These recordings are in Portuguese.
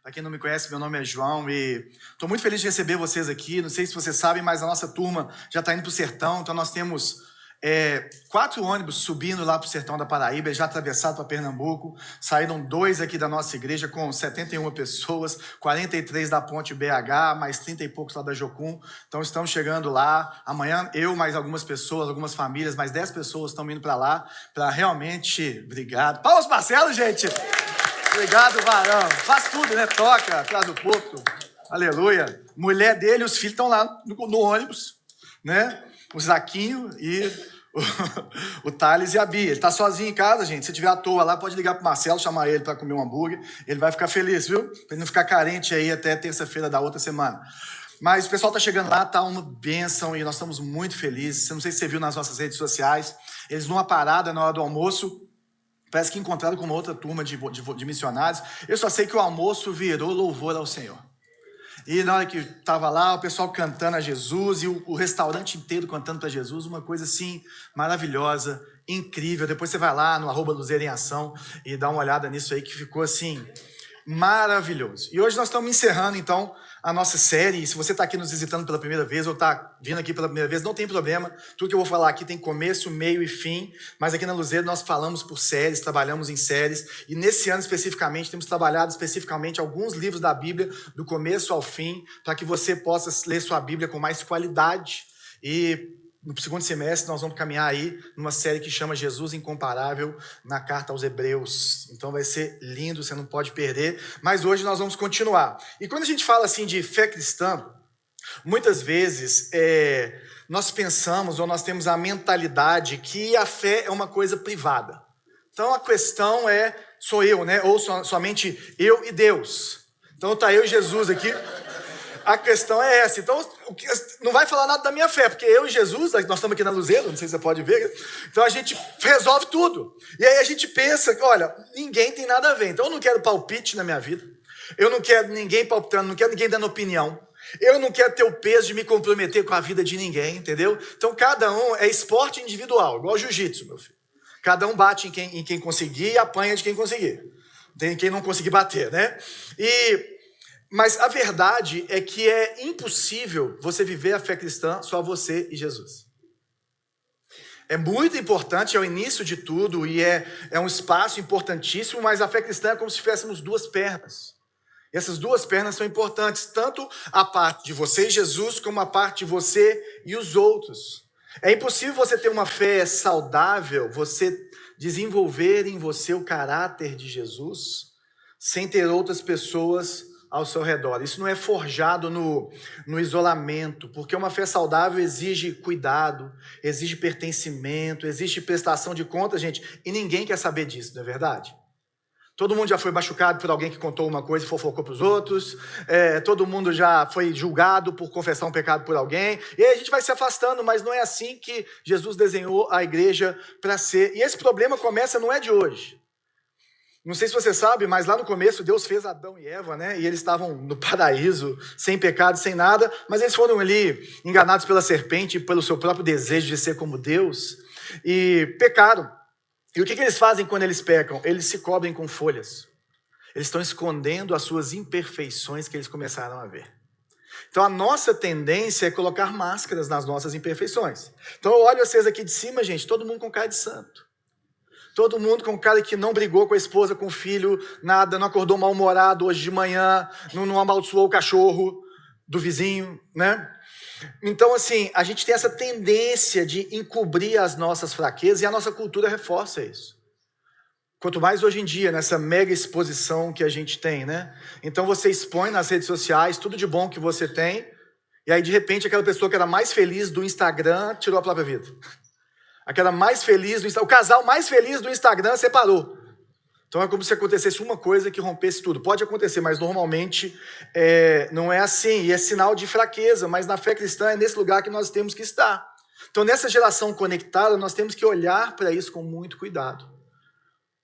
Para quem não me conhece, meu nome é João e estou muito feliz de receber vocês aqui. Não sei se vocês sabem, mas a nossa turma já está indo para o sertão, então nós temos 4 ônibus subindo lá para o sertão da Paraíba, eles já atravessaram para Pernambuco. Saíram 2 aqui da nossa igreja com 71 pessoas, 43 da Ponte BH, mais 30 e poucos lá da Jocum. Então estamos chegando lá. Amanhã eu, mais algumas pessoas, algumas famílias, mais 10 pessoas estão indo para lá, para realmente... Obrigado. Palmas, Marcelo, gente! Obrigado, varão. Faz tudo, né? Toca, atrás do porto. Aleluia. Mulher dele, os filhos estão lá no ônibus, né? O Zaquinho e o Thales e a Bia. Ele tá sozinho em casa, gente. Se tiver à toa lá, pode ligar pro Marcelo, chamar ele para comer um hambúrguer. Ele vai ficar feliz, viu? Para ele não ficar carente aí até terça-feira da outra semana. Mas o pessoal tá chegando lá, tá uma bênção e nós estamos muito felizes. Não sei se você viu nas nossas redes sociais. Eles numa parada na hora do almoço, parece que encontraram com uma outra turma de missionários. Eu só sei que o almoço virou louvor ao Senhor. E na hora que estava lá, o pessoal cantando a Jesus e o restaurante inteiro cantando para Jesus, uma coisa assim maravilhosa, incrível. Depois você vai lá no @Luzeira em Ação e dá uma olhada nisso aí que ficou assim maravilhoso. E hoje nós estamos encerrando então a nossa série. Se você está aqui nos visitando pela primeira vez ou está vindo aqui pela primeira vez, não tem problema. Tudo que eu vou falar aqui tem começo, meio e fim. Mas aqui na Luzeira nós falamos por séries, trabalhamos em séries. E nesse ano especificamente, temos trabalhado especificamente alguns livros da Bíblia, do começo ao fim, para que você possa ler sua Bíblia com mais qualidade. E no segundo semestre nós vamos caminhar aí numa série que chama Jesus Incomparável, na carta aos Hebreus. Então vai ser lindo, você não pode perder. Mas hoje nós vamos continuar. E quando a gente fala assim de fé cristã, muitas vezes nós pensamos ou nós temos a mentalidade que a fé é uma coisa privada. Então a questão é, sou eu, né? Ou somente eu e Deus. Então tá eu e Jesus aqui. A questão é essa. Então, não vai falar nada da minha fé, porque eu e Jesus, nós estamos aqui na Luzeira, não sei se você pode ver, então a gente resolve tudo. E aí a gente pensa, olha, ninguém tem nada a ver. Então eu não quero palpite na minha vida, eu não quero ninguém palpitando, não quero ninguém dando opinião, eu não quero ter o peso de me comprometer com a vida de ninguém, entendeu? Então cada um é esporte individual, igual jiu-jitsu, meu filho. Cada um bate em quem conseguir e apanha de quem conseguir. Tem quem não conseguir bater, né? Mas a verdade é que é impossível você viver a fé cristã só você e Jesus. É muito importante, é o início de tudo e é um espaço importantíssimo, mas a fé cristã é como se tivéssemos 2 pernas. E essas 2 pernas são importantes, tanto a parte de você e Jesus, como a parte de você e os outros. É impossível você ter uma fé saudável, você desenvolver em você o caráter de Jesus, sem ter outras pessoas ao seu redor. Isso não é forjado no isolamento, porque uma fé saudável exige cuidado, exige pertencimento, exige prestação de contas, gente, e ninguém quer saber disso, não é verdade? Todo mundo já foi machucado por alguém que contou uma coisa e fofocou para os outros, todo mundo já foi julgado por confessar um pecado por alguém, e aí a gente vai se afastando, mas não é assim que Jesus desenhou a igreja para ser. E esse problema começa, não é de hoje. Não sei se você sabe, mas lá no começo Deus fez Adão e Eva, né? E eles estavam no paraíso, sem pecado, sem nada, mas eles foram ali enganados pela serpente, pelo seu próprio desejo de ser como Deus, e pecaram. E o que eles fazem quando eles pecam? Eles se cobrem com folhas. Eles estão escondendo as suas imperfeições que eles começaram a ver. Então a nossa tendência é colocar máscaras nas nossas imperfeições. Então eu olho vocês aqui de cima, gente, todo mundo com cara de santo. Todo mundo com cara que não brigou com a esposa, com o filho, nada, não acordou mal-humorado hoje de manhã, não amaldiçoou o cachorro do vizinho, né? Então, assim, a gente tem essa tendência de encobrir as nossas fraquezas e a nossa cultura reforça isso. Quanto mais hoje em dia, nessa mega exposição que a gente tem, né? Então você expõe nas redes sociais tudo de bom que você tem, e aí de repente aquela pessoa que era mais feliz do Instagram tirou a própria vida. Aquela mais feliz do Instagram, o casal mais feliz do Instagram separou. Então é como se acontecesse uma coisa que rompesse tudo. Pode acontecer, mas normalmente não é assim. E é sinal de fraqueza, mas na fé cristã é nesse lugar que nós temos que estar. Então nessa geração conectada, nós temos que olhar para isso com muito cuidado.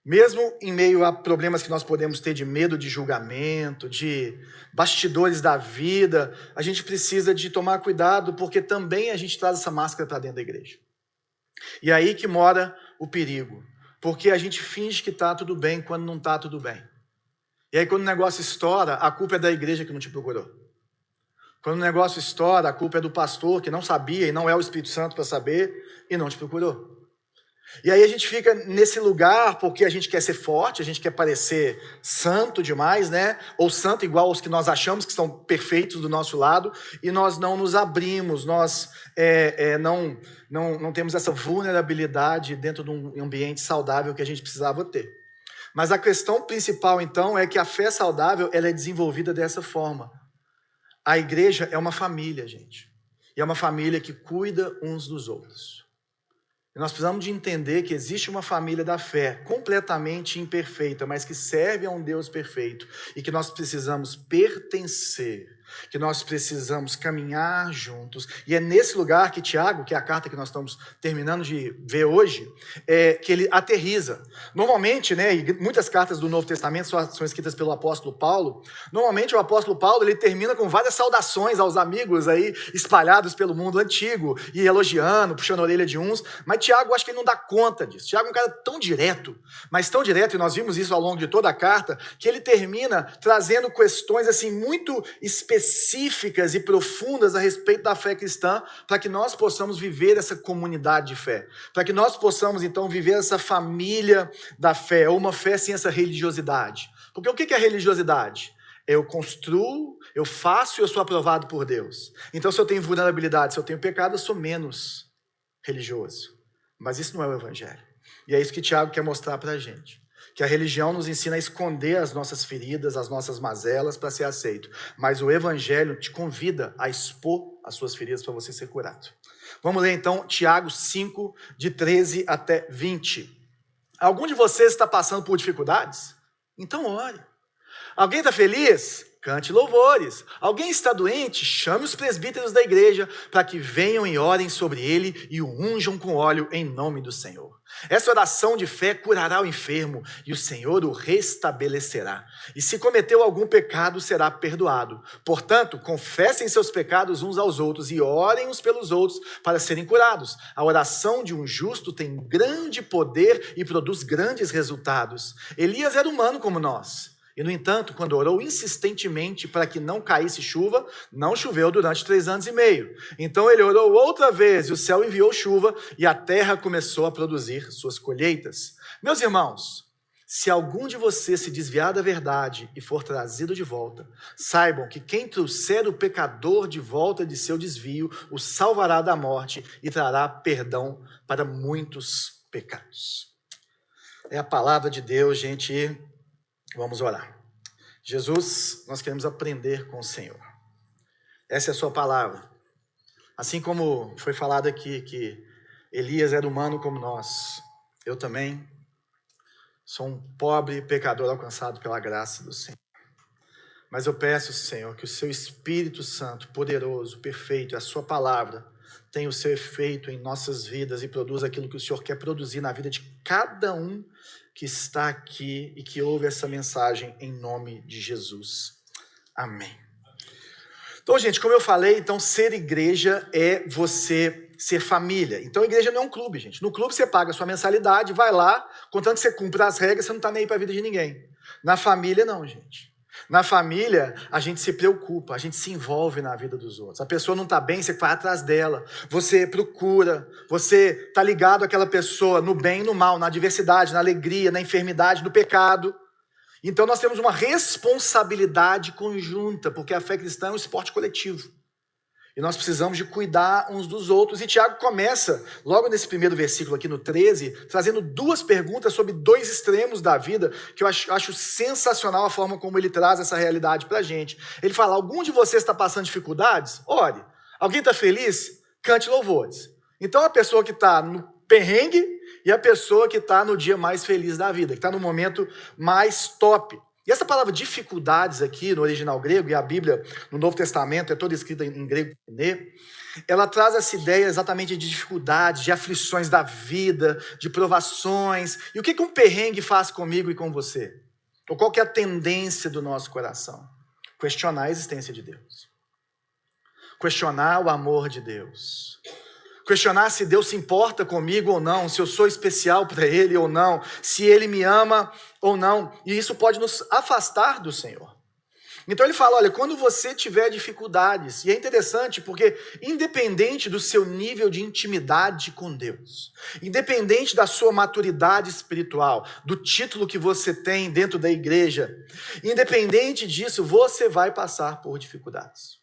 Mesmo em meio a problemas que nós podemos ter de medo de julgamento, de bastidores da vida, a gente precisa de tomar cuidado, porque também a gente traz essa máscara para dentro da igreja. E é aí que mora o perigo, porque a gente finge que está tudo bem quando não está tudo bem. E aí quando o negócio estoura, a culpa é da igreja que não te procurou. Quando o negócio estoura, a culpa é do pastor que não sabia e não é o Espírito Santo para saber e não te procurou. E aí a gente fica nesse lugar porque a gente quer ser forte, a gente quer parecer santo demais, né? Ou santo igual aos que nós achamos que estão perfeitos do nosso lado, e nós não nos abrimos, nós não temos essa vulnerabilidade dentro de um ambiente saudável que a gente precisava ter. Mas a questão principal, então, é que a fé saudável ela é desenvolvida dessa forma. A igreja é uma família, gente. E é uma família que cuida uns dos outros. Nós precisamos de entender que existe uma família da fé completamente imperfeita, mas que serve a um Deus perfeito e que nós precisamos pertencer, que nós precisamos caminhar juntos. E é nesse lugar que Tiago, que é a carta que nós estamos terminando de ver hoje, que ele aterriza. Normalmente, né, e muitas cartas do Novo Testamento são escritas pelo apóstolo Paulo. Normalmente o apóstolo Paulo ele termina com várias saudações aos amigos aí espalhados pelo mundo antigo e elogiando, puxando a orelha de uns. Mas Tiago, acho que ele não dá conta disso. Tiago é um cara tão direto, mas tão direto, e nós vimos isso ao longo de toda a carta, que ele termina trazendo questões assim muito específicas e profundas a respeito da fé cristã, para que nós possamos viver essa comunidade de fé, para que nós possamos então viver essa família da fé, ou uma fé sem essa religiosidade. Porque o que é religiosidade? Eu construo, eu faço e eu sou aprovado por Deus. Então se eu tenho vulnerabilidade, se eu tenho pecado, eu sou menos religioso. Mas isso não é o evangelho. E é isso que Tiago quer mostrar para a gente. Que a religião nos ensina a esconder as nossas feridas, as nossas mazelas para ser aceito. Mas o evangelho te convida a expor as suas feridas para você ser curado. Vamos ler então Tiago 5, de 13 até 20. Algum de vocês está passando por dificuldades? Então ore. Alguém está feliz? Cante louvores. Alguém está doente? Chame os presbíteros da igreja para que venham e orem sobre ele e o unjam com óleo em nome do Senhor. Essa oração de fé curará o enfermo e o Senhor o restabelecerá. E se cometeu algum pecado, será perdoado. Portanto, confessem seus pecados uns aos outros e orem uns pelos outros para serem curados. A oração de um justo tem grande poder e produz grandes resultados. Elias era humano como nós. E, no entanto, quando orou insistentemente para que não caísse chuva, não choveu durante 3 anos e meio. Então ele orou outra vez, e o céu enviou chuva, e a terra começou a produzir suas colheitas. Meus irmãos, se algum de vocês se desviar da verdade e for trazido de volta, saibam que quem trouxer o pecador de volta de seu desvio, o salvará da morte e trará perdão para muitos pecados. É a palavra de Deus, gente. Vamos orar. Jesus, nós queremos aprender com o Senhor. Essa é a sua palavra. Assim como foi falado aqui que Elias era humano como nós, eu também sou um pobre pecador alcançado pela graça do Senhor. Mas eu peço, Senhor, que o seu Espírito Santo, poderoso, perfeito, a sua palavra, tenha o seu efeito em nossas vidas e produza aquilo que o Senhor quer produzir na vida de cada um que está aqui e que ouve essa mensagem em nome de Jesus. Amém. Então, gente, como eu falei, então ser igreja é você ser família. Então, a igreja não é um clube, gente. No clube você paga a sua mensalidade, vai lá, contanto que você cumpra as regras, você não está nem aí para a vida de ninguém. Na família, não, gente. Na família, a gente se preocupa, a gente se envolve na vida dos outros. A pessoa não está bem, você vai atrás dela, você procura, você está ligado àquela pessoa no bem e no mal, na adversidade, na alegria, na enfermidade, no pecado. Então nós temos uma responsabilidade conjunta, porque a fé cristã é um esporte coletivo. E nós precisamos de cuidar uns dos outros. E Tiago começa, logo nesse primeiro versículo aqui no 13, trazendo 2 perguntas sobre 2 extremos da vida, que eu acho sensacional a forma como ele traz essa realidade para a gente. Ele fala, algum de vocês está passando dificuldades? Ore. Alguém está feliz? Cante louvores. Então a pessoa que está no perrengue e a pessoa que está no dia mais feliz da vida, que está no momento mais top. E essa palavra dificuldades aqui no original grego, e a Bíblia no Novo Testamento é toda escrita em grego, ela traz essa ideia exatamente de dificuldades, de aflições da vida, de provações. E o que um perrengue faz comigo e com você? Ou qual que é a tendência do nosso coração? Questionar a existência de Deus. Questionar o amor de Deus. questionar se Deus se importa comigo ou não, se eu sou especial para Ele ou não, se Ele me ama ou não. E isso pode nos afastar do Senhor. Então ele fala, olha, quando você tiver dificuldades, e é interessante porque independente do seu nível de intimidade com Deus, independente da sua maturidade espiritual, do título que você tem dentro da igreja, independente disso, você vai passar por dificuldades.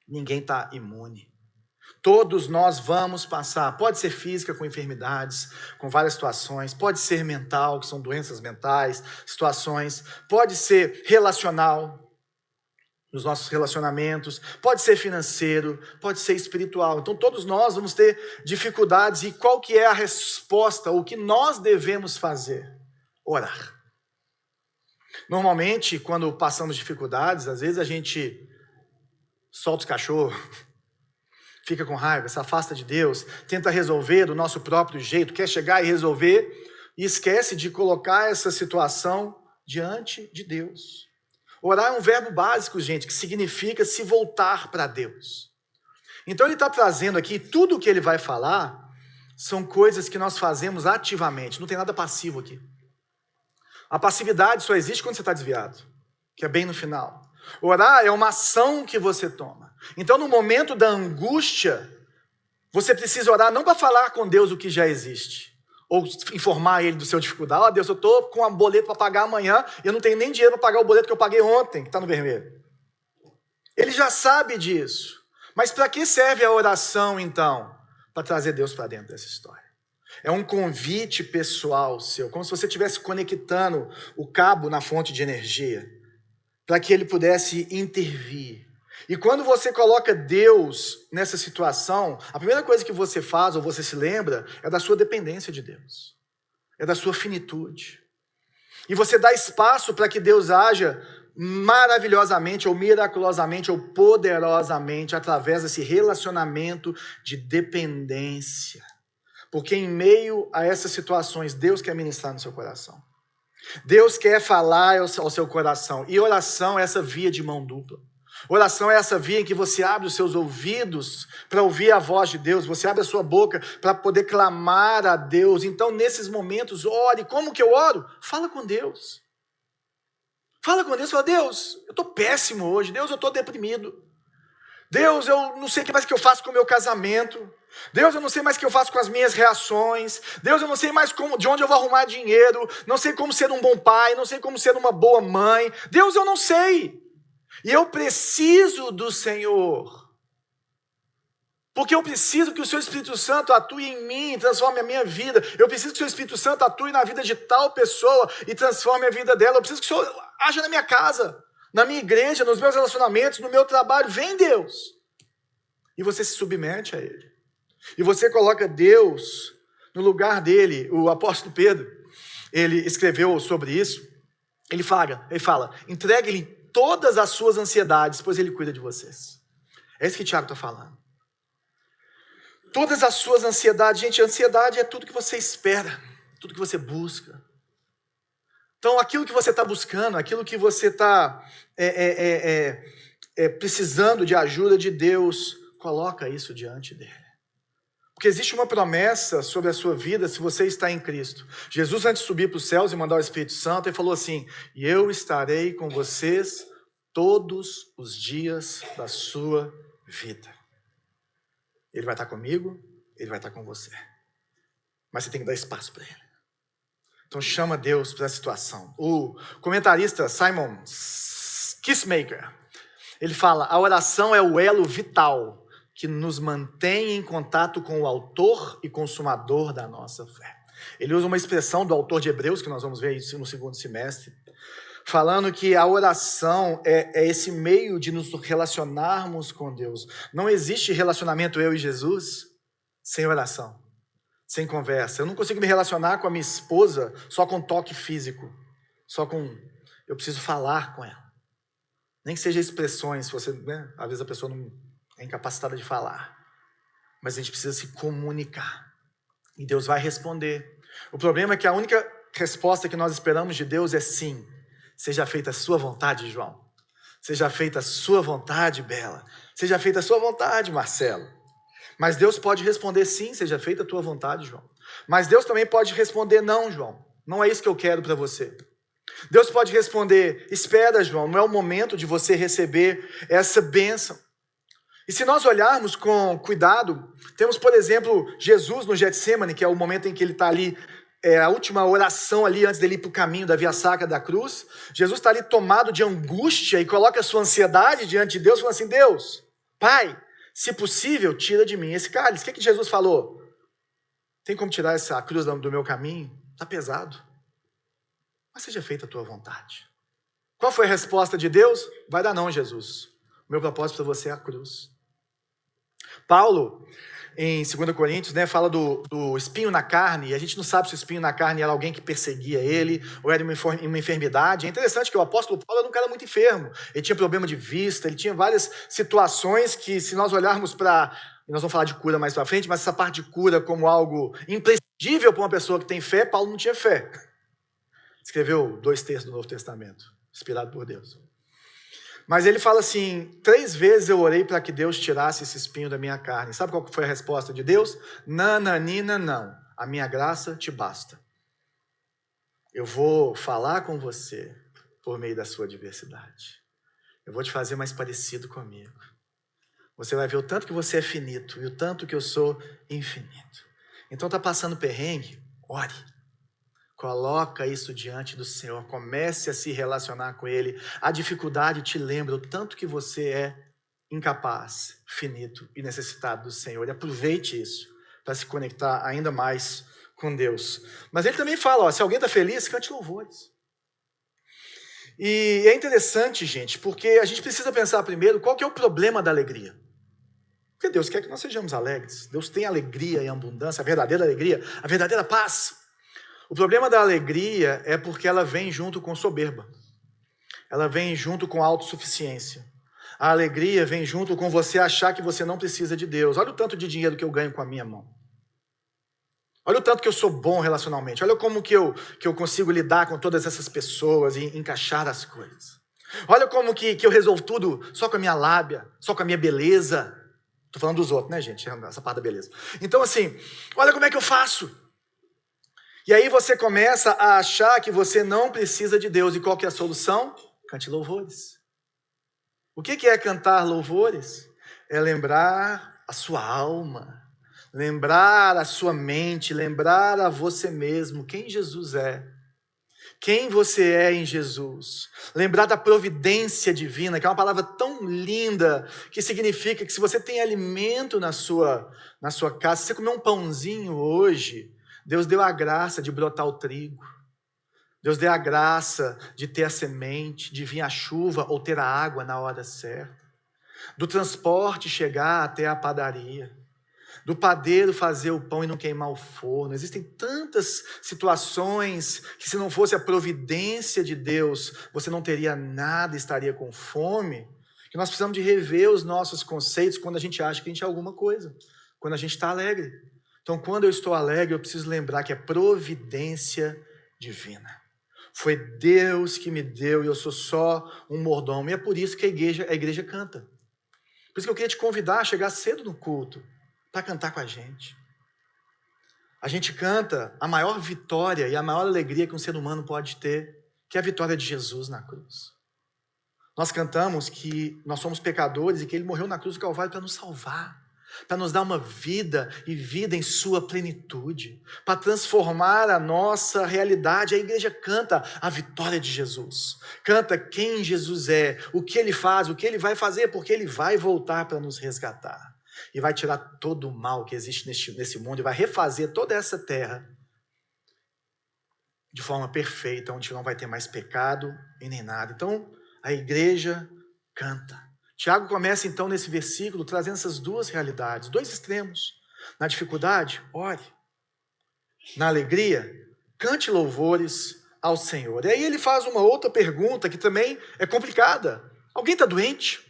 Ninguém está imune. Todos nós vamos passar, pode ser física com enfermidades, com várias situações, pode ser mental, que são doenças mentais, situações, pode ser relacional, nos nossos relacionamentos, pode ser financeiro, pode ser espiritual. Então todos nós vamos ter dificuldades e qual que é a resposta, o que nós devemos fazer? Orar. Normalmente, quando passamos dificuldades, às vezes a gente solta os cachorros, fica com raiva, se afasta de Deus, tenta resolver do nosso próprio jeito, quer chegar e resolver e esquece de colocar essa situação diante de Deus. Orar é um verbo básico, gente, que significa se voltar para Deus. Então ele está trazendo aqui, tudo o que ele vai falar, são coisas que nós fazemos ativamente, não tem nada passivo aqui. A passividade só existe quando você está desviado, que é bem no final. Orar é uma ação que você toma. Então no momento da angústia, você precisa orar não para falar com Deus o que já existe, ou informar ele do seu dificuldade. Ó, Deus, eu estou com um boleto para pagar amanhã, e eu não tenho nem dinheiro para pagar o boleto que eu paguei ontem, que está no vermelho. Ele já sabe disso. Mas para que serve a oração, então? Para trazer Deus para dentro dessa história. É um convite pessoal seu, como se você estivesse conectando o cabo na fonte de energia, para que ele pudesse intervir. E quando você coloca Deus nessa situação, a primeira coisa que você faz, ou você se lembra, é da sua dependência de Deus. É da sua finitude. E você dá espaço para que Deus haja maravilhosamente, ou miraculosamente, ou poderosamente, através desse relacionamento de dependência. Porque em meio a essas situações, Deus quer ministrar no seu coração. Deus quer falar ao seu coração. E oração é essa via de mão dupla. Oração é essa via em que você abre os seus ouvidos para ouvir a voz de Deus, você abre a sua boca para poder clamar a Deus. Então, nesses momentos, ore. Como que eu oro? Fala com Deus. Fala com Deus, fala, Deus, eu estou péssimo hoje, Deus, eu estou deprimido. Deus, eu não sei o que mais que eu faço com o meu casamento. Deus, eu não sei mais o que eu faço com as minhas reações. Deus, eu não sei mais de onde eu vou arrumar dinheiro. Não sei como ser um bom pai, não sei como ser uma boa mãe. Deus, eu não sei. E eu preciso do Senhor. Porque eu preciso que o seu Espírito Santo atue em mim e transforme a minha vida. Eu preciso que o seu Espírito Santo atue na vida de tal pessoa e transforme a vida dela. Eu preciso que o Senhor haja na minha casa, na minha igreja, nos meus relacionamentos, no meu trabalho. Vem, Deus. E você se submete a Ele. E você coloca Deus no lugar dele. O apóstolo Pedro, ele escreveu sobre isso. Ele fala, entregue-lhe todas as suas ansiedades, pois ele cuida de vocês. É isso que Tiago está falando. Todas as suas ansiedades. Gente, ansiedade é tudo que você espera, tudo que você busca. Então, aquilo que você está buscando, aquilo que você está precisando de ajuda de Deus, coloca isso diante dele. Porque existe uma promessa sobre a sua vida se você está em Cristo. Jesus, antes de subir para os céus e mandar o Espírito Santo, ele falou assim, e eu estarei com vocês todos os dias da sua vida. Ele vai estar comigo, ele vai estar com você. Mas você tem que dar espaço para ele. Então chama Deus para a situação. O comentarista Simon Kissmaker, ele fala, a oração é o elo vital que nos mantém em contato com o autor e consumador da nossa fé. Ele usa uma expressão do autor de Hebreus, que nós vamos ver isso no segundo semestre, falando que a oração é esse meio de nos relacionarmos com Deus. Não existe relacionamento eu e Jesus sem oração, sem conversa. Eu não consigo me relacionar com a minha esposa só com toque físico, eu preciso falar com ela. Nem que seja expressões, às vezes a pessoa não é incapacitada de falar. Mas a gente precisa se comunicar. E Deus vai responder. O problema é que a única resposta que nós esperamos de Deus é sim. Seja feita a sua vontade, João. Seja feita a sua vontade, Bela. Seja feita a sua vontade, Marcelo. Mas Deus pode responder sim, seja feita a tua vontade, João. Mas Deus também pode responder não, João. Não é isso que eu quero para você. Deus pode responder, espera, João, não é o momento de você receber essa bênção. E se nós olharmos com cuidado, temos, por exemplo, Jesus no Getsêmani, que é o momento em que ele está ali, a última oração ali antes dele ir para o caminho da via sacra da cruz. Jesus está ali tomado de angústia e coloca a sua ansiedade diante de Deus, falando assim, Deus, Pai, se possível, tira de mim esse cálice. O que Jesus falou? Tem como tirar essa cruz do meu caminho? Está pesado. Mas seja feita a tua vontade. Qual foi a resposta de Deus? Vai dar não, Jesus. O meu propósito para você é a cruz. Paulo, em 2 Coríntios, fala do espinho na carne, e a gente não sabe se o espinho na carne era alguém que perseguia ele, ou era uma enfermidade. É interessante que o apóstolo Paulo era um cara muito enfermo. Ele tinha problema de vista, ele tinha várias situações que, se nós olharmos para... Nós vamos falar de cura mais para frente, mas essa parte de cura como algo imprescindível para uma pessoa que tem fé, Paulo não tinha fé. Escreveu 2 terços do Novo Testamento, inspirado por Deus. Mas ele fala assim, 3 vezes eu orei para que Deus tirasse esse espinho da minha carne. Sabe qual foi a resposta de Deus? Nananina, não. A minha graça te basta. Eu vou falar com você por meio da sua adversidade. Eu vou te fazer mais parecido comigo. Você vai ver o tanto que você é finito e o tanto que eu sou infinito. Então está passando perrengue? Ore. Coloca isso diante do Senhor, comece a se relacionar com Ele. A dificuldade te lembra o tanto que você é incapaz, finito e necessitado do Senhor. E aproveite isso para se conectar ainda mais com Deus. Mas ele também fala, se alguém está feliz, cante louvores. E é interessante, gente, porque a gente precisa pensar primeiro qual que é o problema da alegria. Porque Deus quer que nós sejamos alegres. Deus tem alegria em abundância, a verdadeira alegria, a verdadeira paz. O problema da alegria é porque ela vem junto com soberba. Ela vem junto com autossuficiência. A alegria vem junto com você achar que você não precisa de Deus. Olha o tanto de dinheiro que eu ganho com a minha mão. Olha o tanto que eu sou bom relacionalmente. Olha como que eu consigo lidar com todas essas pessoas e encaixar as coisas. Olha como que eu resolvo tudo só com a minha lábia, só com a minha beleza. Estou falando dos outros, né, gente? Essa parte da beleza. Então, assim, olha como é que eu faço. E aí você começa a achar que você não precisa de Deus. E qual que é a solução? Cante louvores. O que é cantar louvores? É lembrar a sua alma, lembrar a sua mente, lembrar a você mesmo quem Jesus é. Quem você é em Jesus. Lembrar da providência divina, que é uma palavra tão linda, que significa que se você tem alimento na sua casa, se você comer um pãozinho hoje, Deus deu a graça de brotar o trigo. Deus deu a graça de ter a semente, de vir a chuva ou ter a água na hora certa. Do transporte chegar até a padaria. Do padeiro fazer o pão e não queimar o forno. Existem tantas situações que, se não fosse a providência de Deus, você não teria nada, estaria com fome, que nós precisamos de rever os nossos conceitos quando a gente acha que a gente é alguma coisa, quando a gente está alegre. Então, quando eu estou alegre, eu preciso lembrar que é providência divina. Foi Deus que me deu e eu sou só um mordomo. E é por isso que a igreja canta. Por isso que eu queria te convidar a chegar cedo no culto, para cantar com a gente. A gente canta a maior vitória e a maior alegria que um ser humano pode ter, que é a vitória de Jesus na cruz. Nós cantamos que nós somos pecadores e que Ele morreu na cruz do Calvário para nos salvar, para nos dar uma vida e vida em sua plenitude, para transformar a nossa realidade. A igreja canta a vitória de Jesus, canta quem Jesus é, o que Ele faz, o que Ele vai fazer, porque Ele vai voltar para nos resgatar. E vai tirar todo o mal que existe nesse mundo e vai refazer toda essa terra de forma perfeita, onde não vai ter mais pecado e nem nada. Então, a igreja canta. Tiago começa então nesse versículo trazendo essas duas realidades, 2 extremos. Na dificuldade, ore. Na alegria, cante louvores ao Senhor. E aí ele faz uma outra pergunta que também é complicada. Alguém está doente?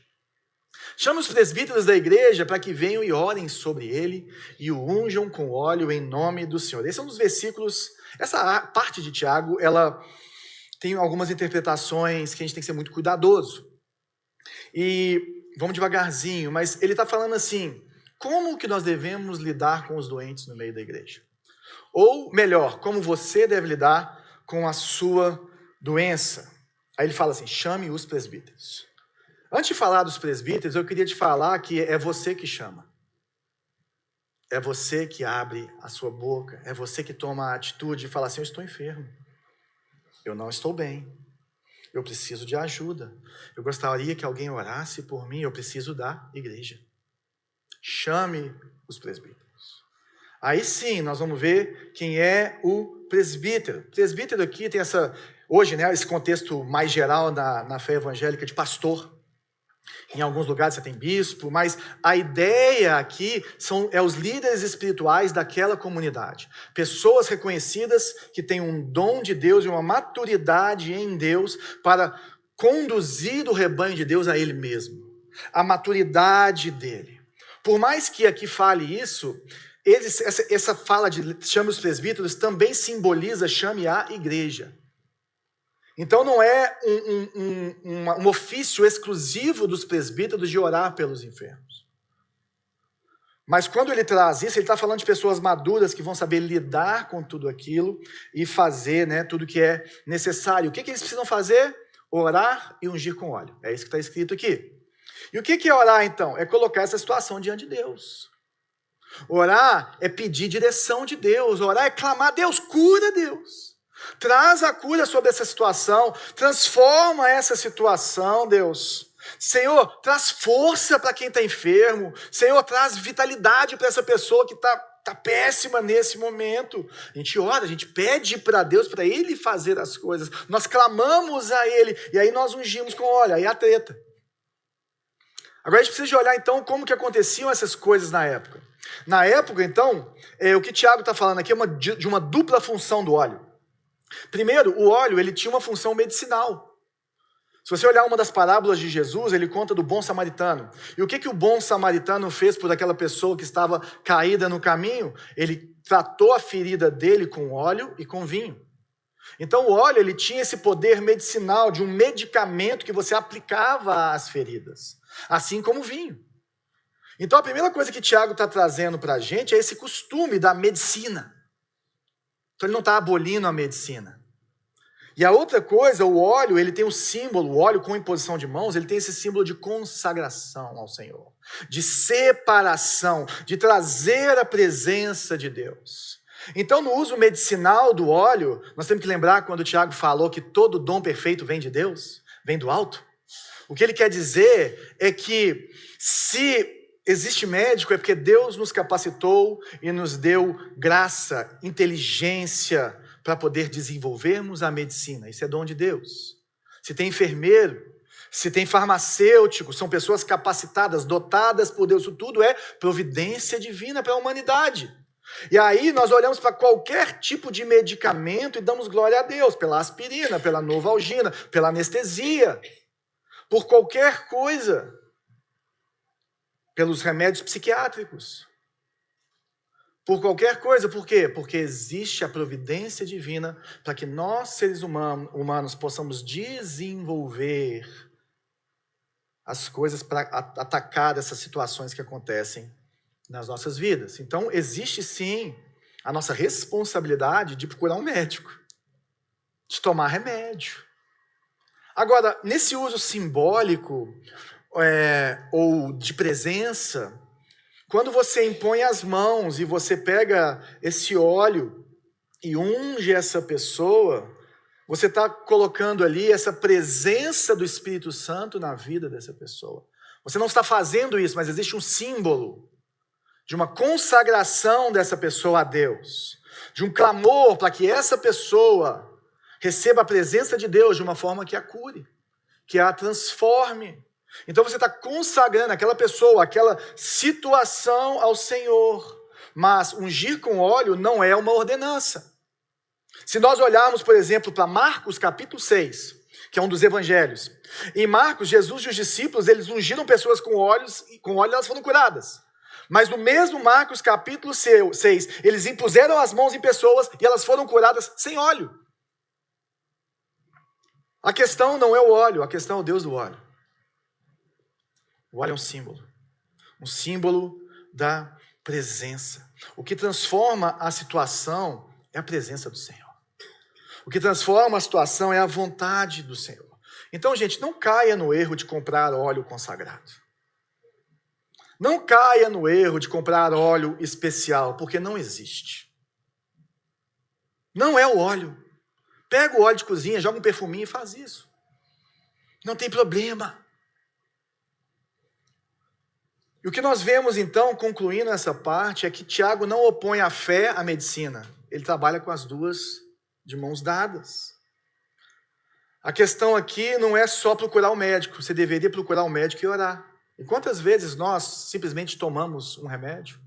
Chama os presbíteros da igreja para que venham e orem sobre ele e o unjam com óleo em nome do Senhor. Esse é um dos versículos, essa parte de Tiago, ela tem algumas interpretações que a gente tem que ser muito cuidadoso. E vamos devagarzinho, mas ele está falando assim, como que nós devemos lidar com os doentes no meio da igreja? Ou, melhor, como você deve lidar com a sua doença? Aí ele fala assim, chame os presbíteros. Antes de falar dos presbíteros, eu queria te falar que é você que chama. É você que abre a sua boca. É você que toma a atitude de falar assim, eu estou enfermo. Eu não estou bem. Eu preciso de ajuda. Eu gostaria que alguém orasse por mim. Eu preciso da igreja. Chame os presbíteros. Aí sim, nós vamos ver quem é o presbítero. O presbítero aqui tem hoje, esse contexto mais geral na fé evangélica de pastor. Em alguns lugares você tem bispo, mas a ideia aqui é os líderes espirituais daquela comunidade. Pessoas reconhecidas que têm um dom de Deus e uma maturidade em Deus para conduzir o rebanho de Deus a Ele mesmo. A maturidade dele. Por mais que aqui fale isso, essa fala de chame os presbíteros também simboliza chame a igreja. Então não é um ofício exclusivo dos presbíteros de orar pelos enfermos. Mas quando ele traz isso, ele está falando de pessoas maduras que vão saber lidar com tudo aquilo e fazer tudo que é necessário. O que eles precisam fazer? Orar e ungir com óleo. É isso que está escrito aqui. E o que é orar então? É colocar essa situação diante de Deus. Orar é pedir direção de Deus. Orar é clamar, Deus, cura, Deus. Traz a cura sobre essa situação, transforma essa situação, Deus. Senhor, traz força para quem está enfermo. Senhor, traz vitalidade para essa pessoa que está péssima nesse momento. A gente ora, a gente pede para Deus, para Ele fazer as coisas. Nós clamamos a Ele, e aí nós ungimos com óleo, aí a treta. Agora a gente precisa de olhar então como que aconteciam essas coisas na época. Na época, então, o que Tiago está falando aqui é de uma dupla função do óleo. Primeiro, o óleo ele tinha uma função medicinal. Se você olhar uma das parábolas de Jesus, ele conta do bom samaritano. E o que o bom samaritano fez por aquela pessoa que estava caída no caminho? Ele tratou a ferida dele com óleo e com vinho. Então o óleo ele tinha esse poder medicinal de um medicamento que você aplicava às feridas, assim como o vinho. Então a primeira coisa que Tiago está trazendo para a gente é esse costume da medicina. Então ele não está abolindo a medicina. E a outra coisa, o óleo, ele tem o símbolo, o óleo com imposição de mãos, ele tem esse símbolo de consagração ao Senhor, de separação, de trazer a presença de Deus. Então no uso medicinal do óleo, nós temos que lembrar quando o Tiago falou que todo dom perfeito vem de Deus, vem do alto. O que ele quer dizer é que se existe médico é porque Deus nos capacitou e nos deu graça, inteligência para poder desenvolvermos a medicina. Isso é dom de Deus. Se tem enfermeiro, se tem farmacêutico, são pessoas capacitadas, dotadas por Deus. Isso tudo é providência divina para a humanidade. E aí nós olhamos para qualquer tipo de medicamento e damos glória a Deus pela aspirina, pela Novalgina, pela anestesia, por qualquer coisa. Pelos remédios psiquiátricos. Por qualquer coisa. Por quê? Porque existe a providência divina para que nós, seres humanos, possamos desenvolver as coisas para atacar essas situações que acontecem nas nossas vidas. Então, existe sim a nossa responsabilidade de procurar um médico, de tomar remédio. Agora, nesse uso simbólico, ou de presença, quando você impõe as mãos e você pega esse óleo e unge essa pessoa, você está colocando ali essa presença do Espírito Santo na vida dessa pessoa. Você não está fazendo isso, mas existe um símbolo de uma consagração dessa pessoa a Deus, de um clamor para que essa pessoa receba a presença de Deus de uma forma que a cure, que a transforme. Então você está consagrando aquela pessoa, aquela situação ao Senhor. Mas ungir com óleo não é uma ordenança. Se nós olharmos, por exemplo, para Marcos capítulo 6, que é um dos evangelhos. Em Marcos, Jesus e os discípulos, eles ungiram pessoas com óleo e elas foram curadas. Mas no mesmo Marcos capítulo 6, eles impuseram as mãos em pessoas e elas foram curadas sem óleo. A questão não é o óleo, a questão é o Deus do óleo. O óleo é um símbolo da presença. O que transforma a situação é a presença do Senhor. O que transforma a situação é a vontade do Senhor. Então, gente, não caia no erro de comprar óleo consagrado. Não caia no erro de comprar óleo especial, porque não existe. Não é o óleo. Pega o óleo de cozinha, joga um perfuminho e faz isso. Não tem problema. E o que nós vemos, então, concluindo essa parte, é que Tiago não opõe a fé à medicina. Ele trabalha com as duas de mãos dadas. A questão aqui não é só procurar o médico. Você deveria procurar o médico e orar. E quantas vezes nós simplesmente tomamos um remédio,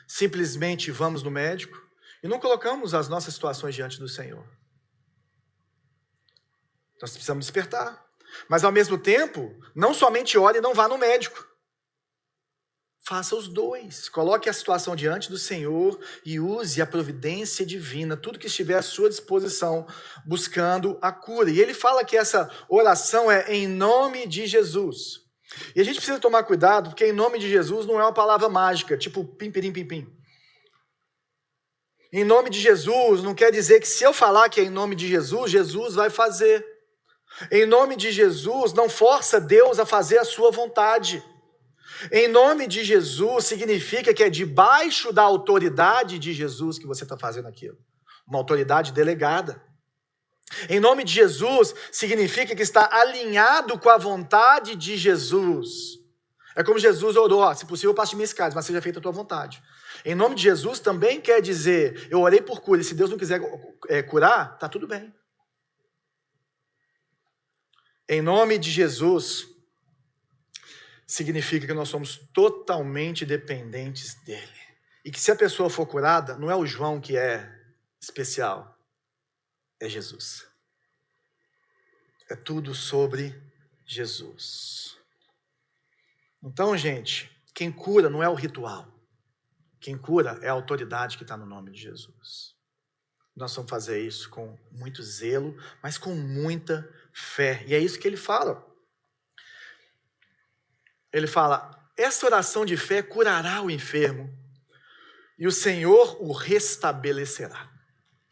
simplesmente vamos no médico e não colocamos as nossas situações diante do Senhor? Nós precisamos despertar. Mas, ao mesmo tempo, não somente ore e não vá no médico. Faça os dois. Coloque a situação diante do Senhor e use a providência divina, tudo que estiver à sua disposição, buscando a cura. E ele fala que essa oração é em nome de Jesus. E a gente precisa tomar cuidado, porque em nome de Jesus não é uma palavra mágica, tipo pim-pirim-pim-pim. Em nome de Jesus não quer dizer que se eu falar que é em nome de Jesus, Jesus vai fazer. Em nome de Jesus não força Deus a fazer a sua vontade. Em nome de Jesus significa que é debaixo da autoridade de Jesus que você está fazendo aquilo. Uma autoridade delegada. Em nome de Jesus significa que está alinhado com a vontade de Jesus. É como Jesus orou, se possível passe de mim esse cálice, mas seja feita a tua vontade. Em nome de Jesus também quer dizer, eu orei por cura, e se Deus não quiser curar, está tudo bem. Em nome de Jesus significa que nós somos totalmente dependentes dele. E que se a pessoa for curada, não é o João que é especial, é Jesus. É tudo sobre Jesus. Então, gente, quem cura não é o ritual. Quem cura é a autoridade que está no nome de Jesus. Nós vamos fazer isso com muito zelo, mas com muita fé. E é isso que ele fala. Ele fala, essa oração de fé curará o enfermo e o Senhor o restabelecerá.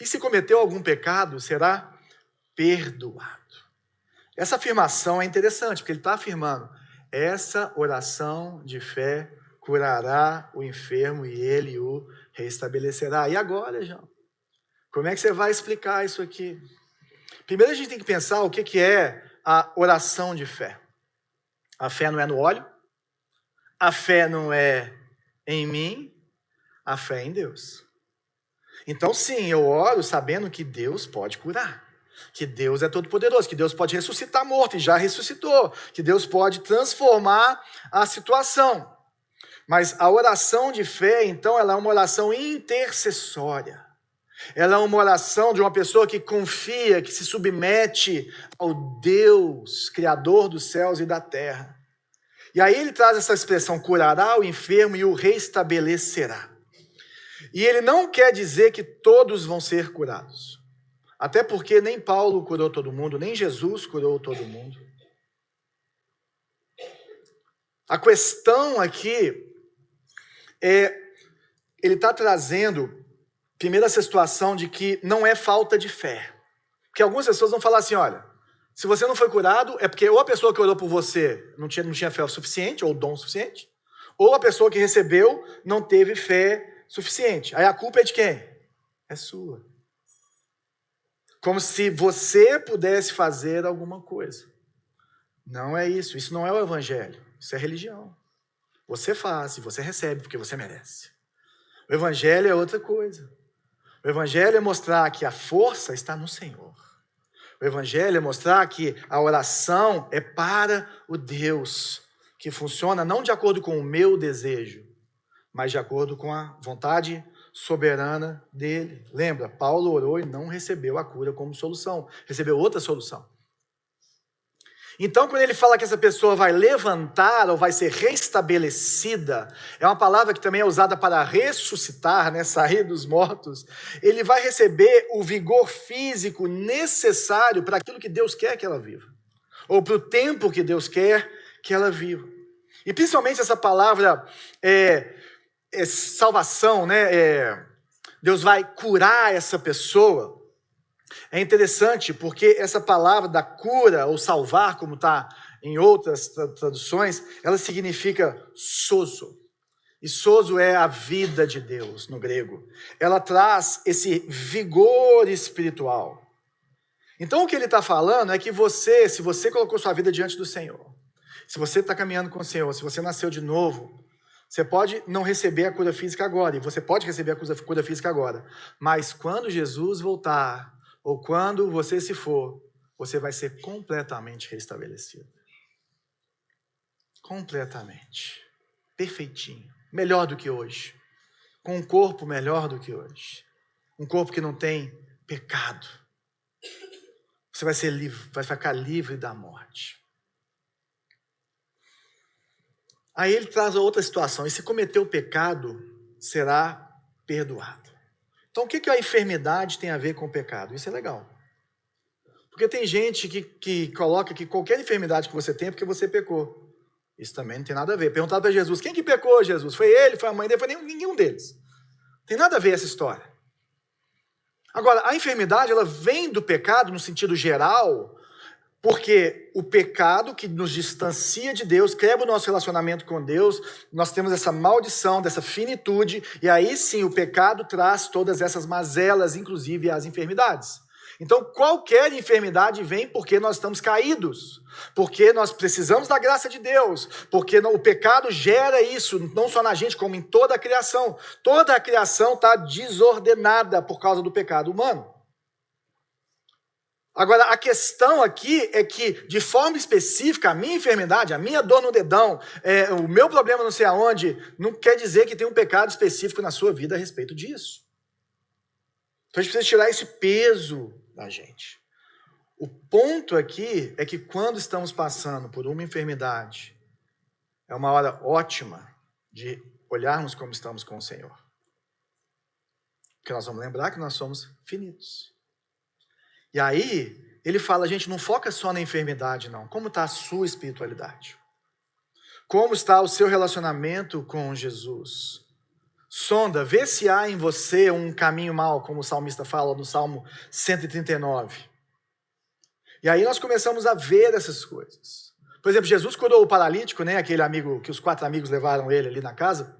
E se cometeu algum pecado, será perdoado. Essa afirmação é interessante, porque ele está afirmando, essa oração de fé curará o enfermo e ele o restabelecerá. E agora, João? Como é que você vai explicar isso aqui? Primeiro a gente tem que pensar o que é a oração de fé. A fé não é no óleo, a fé não é em mim, a fé é em Deus. Então sim, eu oro sabendo que Deus pode curar, que Deus é todo poderoso, que Deus pode ressuscitar morto e já ressuscitou, que Deus pode transformar a situação. Mas a oração de fé, então, ela é uma oração intercessória. Ela é uma oração de uma pessoa que confia, que se submete ao Deus, Criador dos céus e da terra. E aí ele traz essa expressão, curará o enfermo e o restabelecerá. E ele não quer dizer que todos vão ser curados. Até porque nem Paulo curou todo mundo, nem Jesus curou todo mundo. A questão aqui é, ele está trazendo, primeiro, essa situação de que não é falta de fé. Porque algumas pessoas vão falar assim, olha, se você não foi curado, é porque ou a pessoa que orou por você não tinha fé o suficiente, ou dom suficiente, ou a pessoa que recebeu não teve fé suficiente. Aí a culpa é de quem? É sua. Como se você pudesse fazer alguma coisa. Não é isso. Isso não é o evangelho. Isso é religião. Você faz e você recebe porque você merece. O evangelho é outra coisa. O evangelho é mostrar que a força está no Senhor. O evangelho é mostrar que a oração é para o Deus, que funciona não de acordo com o meu desejo, mas de acordo com a vontade soberana dele. Lembra, Paulo orou e não recebeu a cura como solução, recebeu outra solução. Então, quando ele fala que essa pessoa vai levantar ou vai ser restabelecida, é uma palavra que também é usada para ressuscitar, né, sair dos mortos. Ele vai receber o vigor físico necessário para aquilo que Deus quer que ela viva, ou para o tempo que Deus quer que ela viva. E principalmente essa palavra salvação, né? Deus vai curar essa pessoa. É interessante porque essa palavra da cura ou salvar, como está em outras traduções, ela significa sozo. E sozo é a vida de Deus no grego. Ela traz esse vigor espiritual. Então o que ele está falando é que se você colocou sua vida diante do Senhor, se você está caminhando com o Senhor, se você nasceu de novo, você pode não receber a cura física agora, e você pode receber a cura física agora, mas quando Jesus voltar, ou quando você se for, você vai ser completamente restabelecido. Completamente. Perfeitinho. Melhor do que hoje. Com um corpo melhor do que hoje. Um corpo que não tem pecado. Você vai ser livre, vai ficar livre da morte. Aí ele traz a outra situação. E se cometer o pecado, será perdoado. Então o que a enfermidade tem a ver com o pecado? Isso é legal. Porque tem gente que coloca que qualquer enfermidade que você tem é porque você pecou. Isso também não tem nada a ver. Perguntaram para Jesus, quem que pecou, Jesus? Foi ele, foi a mãe dele, foi nenhum deles. Não tem nada a ver essa história. Agora, a enfermidade, ela vem do pecado no sentido geral, porque o pecado que nos distancia de Deus, quebra o nosso relacionamento com Deus, nós temos essa maldição, dessa finitude, e aí sim o pecado traz todas essas mazelas, inclusive as enfermidades. Então qualquer enfermidade vem porque nós estamos caídos, porque nós precisamos da graça de Deus, porque o pecado gera isso, não só na gente, como em toda a criação. Toda a criação está desordenada por causa do pecado humano. Agora, a questão aqui é que, de forma específica, a minha enfermidade, a minha dor no dedão, o meu problema não sei aonde, não quer dizer que tem um pecado específico na sua vida a respeito disso. Então, a gente precisa tirar esse peso da gente. O ponto aqui é que quando estamos passando por uma enfermidade, é uma hora ótima de olharmos como estamos com o Senhor. Porque nós vamos lembrar que nós somos finitos. E aí, ele fala, gente, não foca só na enfermidade, não. Como está a sua espiritualidade? Como está o seu relacionamento com Jesus? Sonda, vê se há em você um caminho mau, como o salmista fala no Salmo 139. E aí nós começamos a ver essas coisas. Por exemplo, Jesus curou o paralítico, né? Aquele amigo que os 4 amigos levaram ele ali na casa.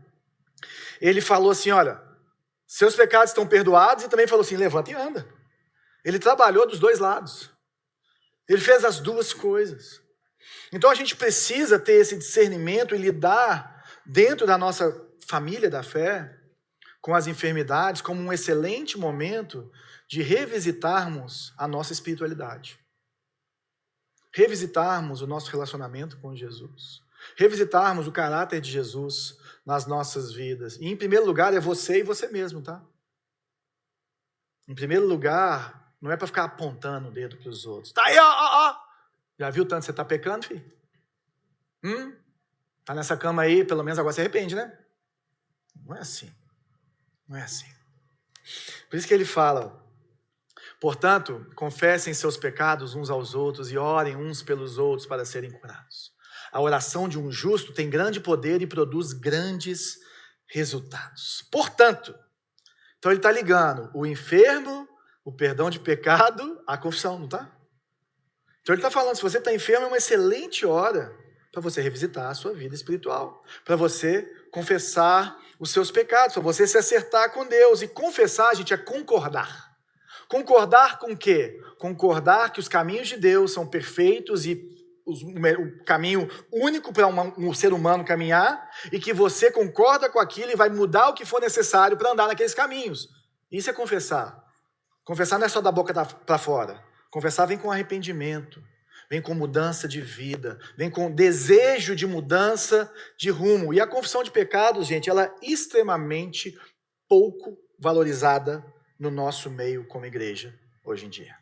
Ele falou assim, olha, seus pecados estão perdoados, e também falou assim, levanta e anda. Ele trabalhou dos dois lados. Ele fez as duas coisas. Então a gente precisa ter esse discernimento e lidar dentro da nossa família da fé com as enfermidades como um excelente momento de revisitarmos a nossa espiritualidade. Revisitarmos o nosso relacionamento com Jesus. Revisitarmos o caráter de Jesus nas nossas vidas. E em primeiro lugar é você e você mesmo, tá? Em primeiro lugar, não é para ficar apontando o dedo para os outros. Tá aí, ó. Já viu tanto que você está pecando, filho? Tá nessa cama aí, pelo menos agora se arrepende, né? Não é assim. Não é assim. Por isso que ele fala, portanto, confessem seus pecados uns aos outros e orem uns pelos outros para serem curados. A oração de um justo tem grande poder e produz grandes resultados. Portanto, então ele está ligando o enfermo, o perdão de pecado, a confissão, não está? Então ele está falando, se você está enfermo, é uma excelente hora para você revisitar a sua vida espiritual, para você confessar os seus pecados, para você se acertar com Deus. E confessar, gente, é concordar. Concordar com o quê? Concordar que os caminhos de Deus são perfeitos e o caminho único para um ser humano caminhar, e que você concorda com aquilo e vai mudar o que for necessário para andar naqueles caminhos. Isso é confessar. Confessar não é só da boca para fora. Confessar vem com arrependimento, vem com mudança de vida, vem com desejo de mudança de rumo. E a confissão de pecados, gente, ela é extremamente pouco valorizada no nosso meio como igreja hoje em dia.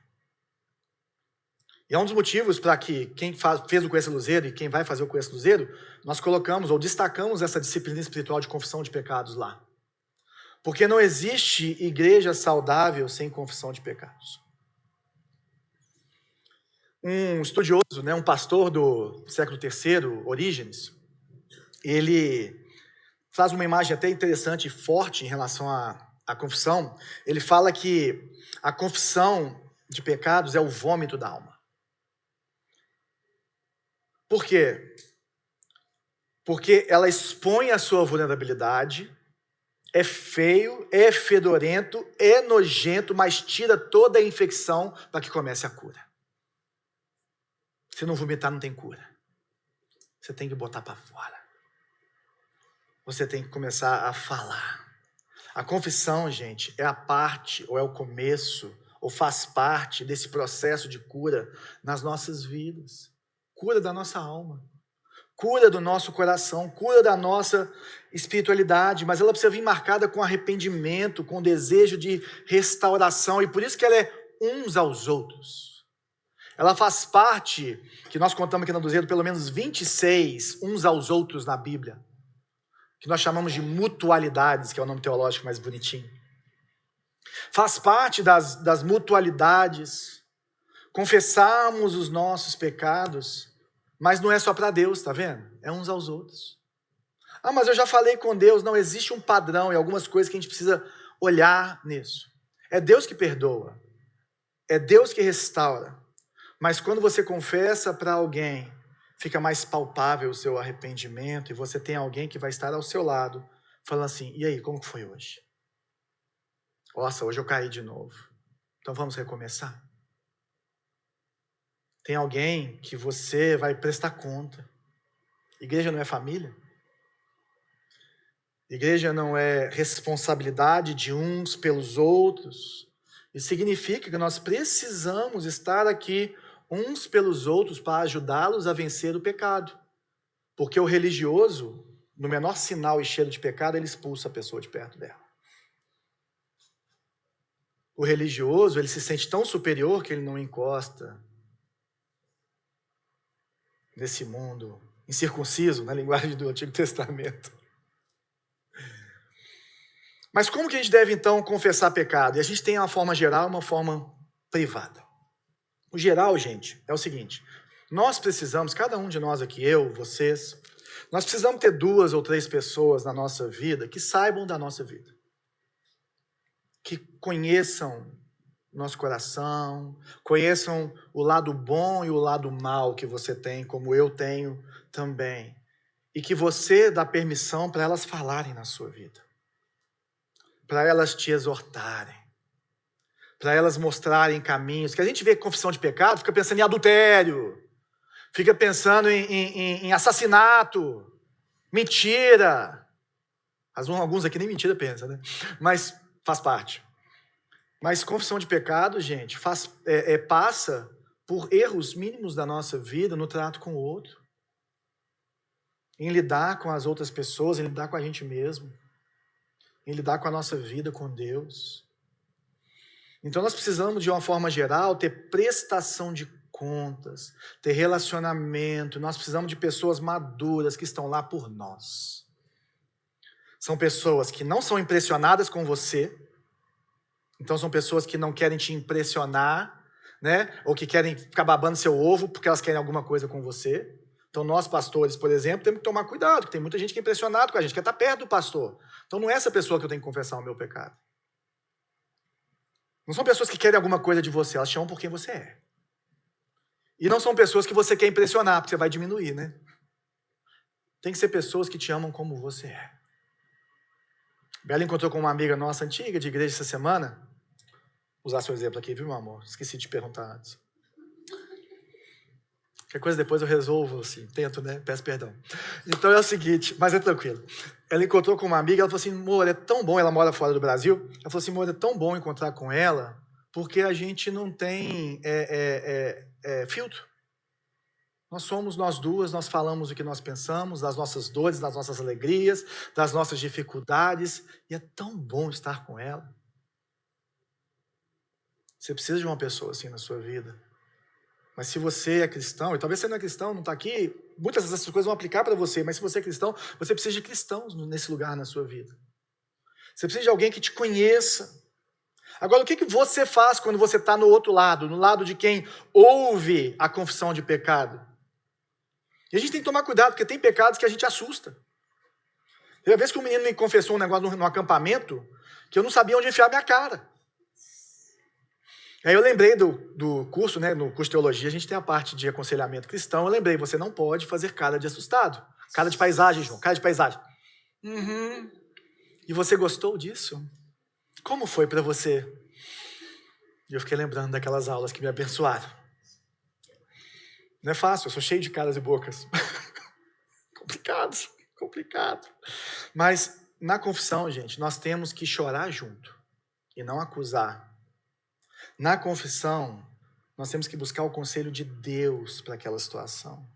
E é um dos motivos para que quem fez o Conheça Luzeiro e quem vai fazer o Conheça Luzeiro, nós colocamos ou destacamos essa disciplina espiritual de confissão de pecados lá. Porque não existe igreja saudável sem confissão de pecados. Um estudioso, um pastor do século III, Orígenes, ele traz uma imagem até interessante e forte em relação à confissão. Ele fala que a confissão de pecados é o vômito da alma. Por quê? Porque ela expõe a sua vulnerabilidade, é feio, é fedorento, é nojento, mas tira toda a infecção para que comece a cura. Se não vomitar, não tem cura. Você tem que botar para fora. Você tem que começar a falar. A confissão, gente, é a parte, ou é o começo, ou faz parte desse processo de cura nas nossas vidas. Cura da nossa alma. Cura do nosso coração, cura da nossa espiritualidade, mas ela precisa vir marcada com arrependimento, com desejo de restauração, e por isso que ela é uns aos outros. Ela faz parte, que nós contamos aqui na Duzeiro, pelo menos 26 uns aos outros na Bíblia, que nós chamamos de mutualidades, que é o nome teológico mais bonitinho. Faz parte das mutualidades, confessarmos os nossos pecados, mas não é só para Deus, tá vendo? É uns aos outros. Ah, mas eu já falei com Deus. Não, existe um padrão e algumas coisas que a gente precisa olhar nisso. É Deus que perdoa. É Deus que restaura. Mas quando você confessa para alguém, fica mais palpável o seu arrependimento e você tem alguém que vai estar ao seu lado, falando assim, e aí, como que foi hoje? Nossa, hoje eu caí de novo. Então vamos recomeçar? Tem alguém que você vai prestar conta. Igreja não é família? Igreja não é responsabilidade de uns pelos outros. Isso significa que nós precisamos estar aqui uns pelos outros para ajudá-los a vencer o pecado. Porque o religioso, no menor sinal e cheiro de pecado, ele expulsa a pessoa de perto dela. O religioso, ele se sente tão superior que ele não encosta nesse mundo incircunciso, na linguagem do Antigo Testamento. Mas como que a gente deve, então, confessar pecado? E a gente tem uma forma geral e uma forma privada. O geral, gente, é o seguinte. Nós precisamos, cada um de nós aqui, eu, vocês, nós precisamos ter 2 ou 3 pessoas na nossa vida que saibam da nossa vida. Que conheçam nosso coração, conheçam o lado bom e o lado mal que você tem, como eu tenho também. E que você dá permissão para elas falarem na sua vida. Para elas te exortarem. Para elas mostrarem caminhos. Que a gente vê confissão de pecado, fica pensando em adultério. Fica pensando em assassinato. Mentira. Alguns aqui nem mentira pensam, né? Mas faz parte. Mas confissão de pecado, gente, passa por erros mínimos da nossa vida no trato com o outro. Em lidar com as outras pessoas, em lidar com a gente mesmo. Em lidar com a nossa vida com Deus. Então nós precisamos, de uma forma geral, ter prestação de contas, ter relacionamento. Nós precisamos de pessoas maduras que estão lá por nós. São pessoas que não são impressionadas com você. Então são pessoas que não querem te impressionar, né? Ou que querem ficar babando seu ovo porque elas querem alguma coisa com você. Então nós, pastores, por exemplo, temos que tomar cuidado, porque tem muita gente que é impressionada com a gente, quer estar perto do pastor. Então não é essa pessoa que eu tenho que confessar o meu pecado. Não são pessoas que querem alguma coisa de você, elas te amam por quem você é. E não são pessoas que você quer impressionar, porque você vai diminuir, né? Tem que ser pessoas que te amam como você é. Bela encontrou com uma amiga nossa antiga de igreja essa semana. Vou usar seu exemplo aqui, viu, meu amor? Esqueci de te perguntar antes. Qualquer coisa depois eu resolvo, assim, tento, né? Peço perdão. Então é o seguinte, mas é tranquilo. Ela encontrou com uma amiga, ela falou assim, amor, é tão bom, ela mora fora do Brasil. Ela falou assim, amor, é tão bom encontrar com ela, porque a gente não tem filtro. Nós somos nós duas, nós falamos o que nós pensamos, das nossas dores, das nossas alegrias, das nossas dificuldades, e é tão bom estar com ela. Você precisa de uma pessoa assim na sua vida. Mas se você é cristão, e talvez você não é cristão, não está aqui, muitas dessas coisas vão aplicar para você, mas se você é cristão, você precisa de cristãos nesse lugar na sua vida. Você precisa de alguém que te conheça. Agora, o que você faz quando você está no outro lado, no lado de quem ouve a confissão de pecado? E a gente tem que tomar cuidado, porque tem pecados que a gente assusta. Teve uma vez que um menino me confessou um negócio no acampamento que eu não sabia onde enfiar minha cara. Aí eu lembrei do curso, né? No curso de teologia, a gente tem a parte de aconselhamento cristão. Eu lembrei, você não pode fazer cara de assustado. Cara de paisagem, João, cara de paisagem. Uhum. E você gostou disso? Como foi para você? E eu fiquei lembrando daquelas aulas que me abençoaram. Não é fácil, eu sou cheio de caras e bocas. Complicado. Mas na confissão, gente, nós temos que chorar junto e não acusar. Na confissão, nós temos que buscar o conselho de Deus para aquela situação.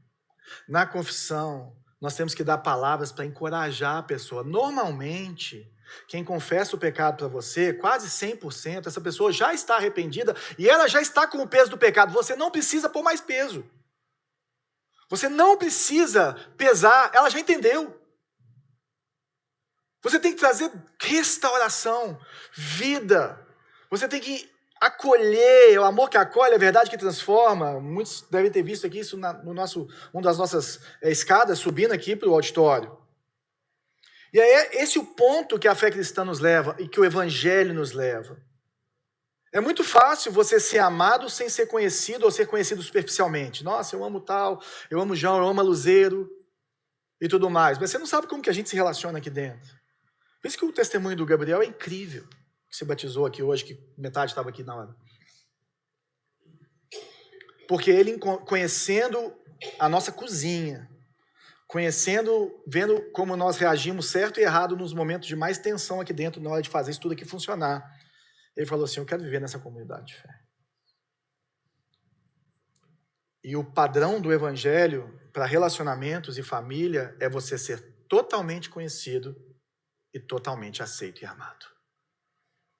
Na confissão, nós temos que dar palavras para encorajar a pessoa. Normalmente, quem confessa o pecado para você, quase 100%, essa pessoa já está arrependida e ela já está com o peso do pecado. Você não precisa pôr mais peso. Você não precisa pesar, ela já entendeu. Você tem que trazer restauração, vida. Você tem que acolher, o amor que acolhe, a verdade que transforma. Muitos devem ter visto aqui isso uma das nossas escadas, subindo aqui para o auditório. E é esse o ponto que a fé cristã nos leva e que o evangelho nos leva. É muito fácil você ser amado sem ser conhecido ou ser conhecido superficialmente. Nossa, eu amo tal, eu amo João, eu amo a Luzeiro e tudo mais. Mas você não sabe como que a gente se relaciona aqui dentro. Por isso que o testemunho do Gabriel é incrível. Que se batizou aqui hoje, que metade estava aqui na hora. Porque ele, conhecendo a nossa cozinha, vendo como nós reagimos certo e errado nos momentos de mais tensão aqui dentro, na hora de fazer isso tudo aqui funcionar, ele falou assim, eu quero viver nessa comunidade de fé. E o padrão do evangelho para relacionamentos e família é você ser totalmente conhecido e totalmente aceito e amado.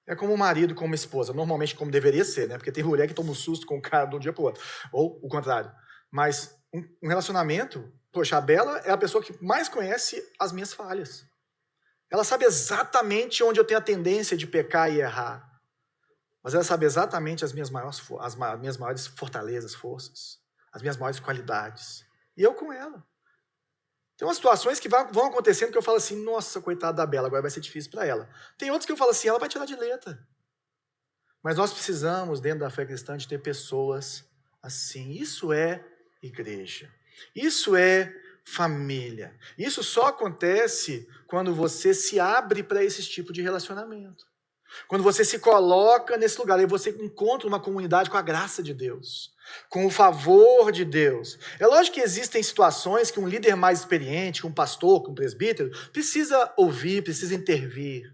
É como o marido, como a esposa. Normalmente como deveria ser, né? Porque tem mulher que toma um susto com o cara de um dia para o outro. Ou o contrário. Mas um relacionamento, poxa, a Bela é a pessoa que mais conhece as minhas falhas. Ela sabe exatamente onde eu tenho a tendência de pecar e errar. Mas ela sabe exatamente as minhas maiores fortalezas, forças. As minhas maiores qualidades. E eu com ela. Tem umas situações que vão acontecendo que eu falo assim, nossa, coitada da Bela, agora vai ser difícil para ela. Tem outras que eu falo assim, ela vai tirar de letra. Mas nós precisamos, dentro da fé cristã, de ter pessoas assim. Isso é igreja. Isso é família. Isso só acontece quando você se abre para esse tipo de relacionamento. Quando você se coloca nesse lugar, aí você encontra uma comunidade com a graça de Deus, com o favor de Deus. É lógico que existem situações que um líder mais experiente, um pastor, um presbítero, precisa ouvir, precisa intervir.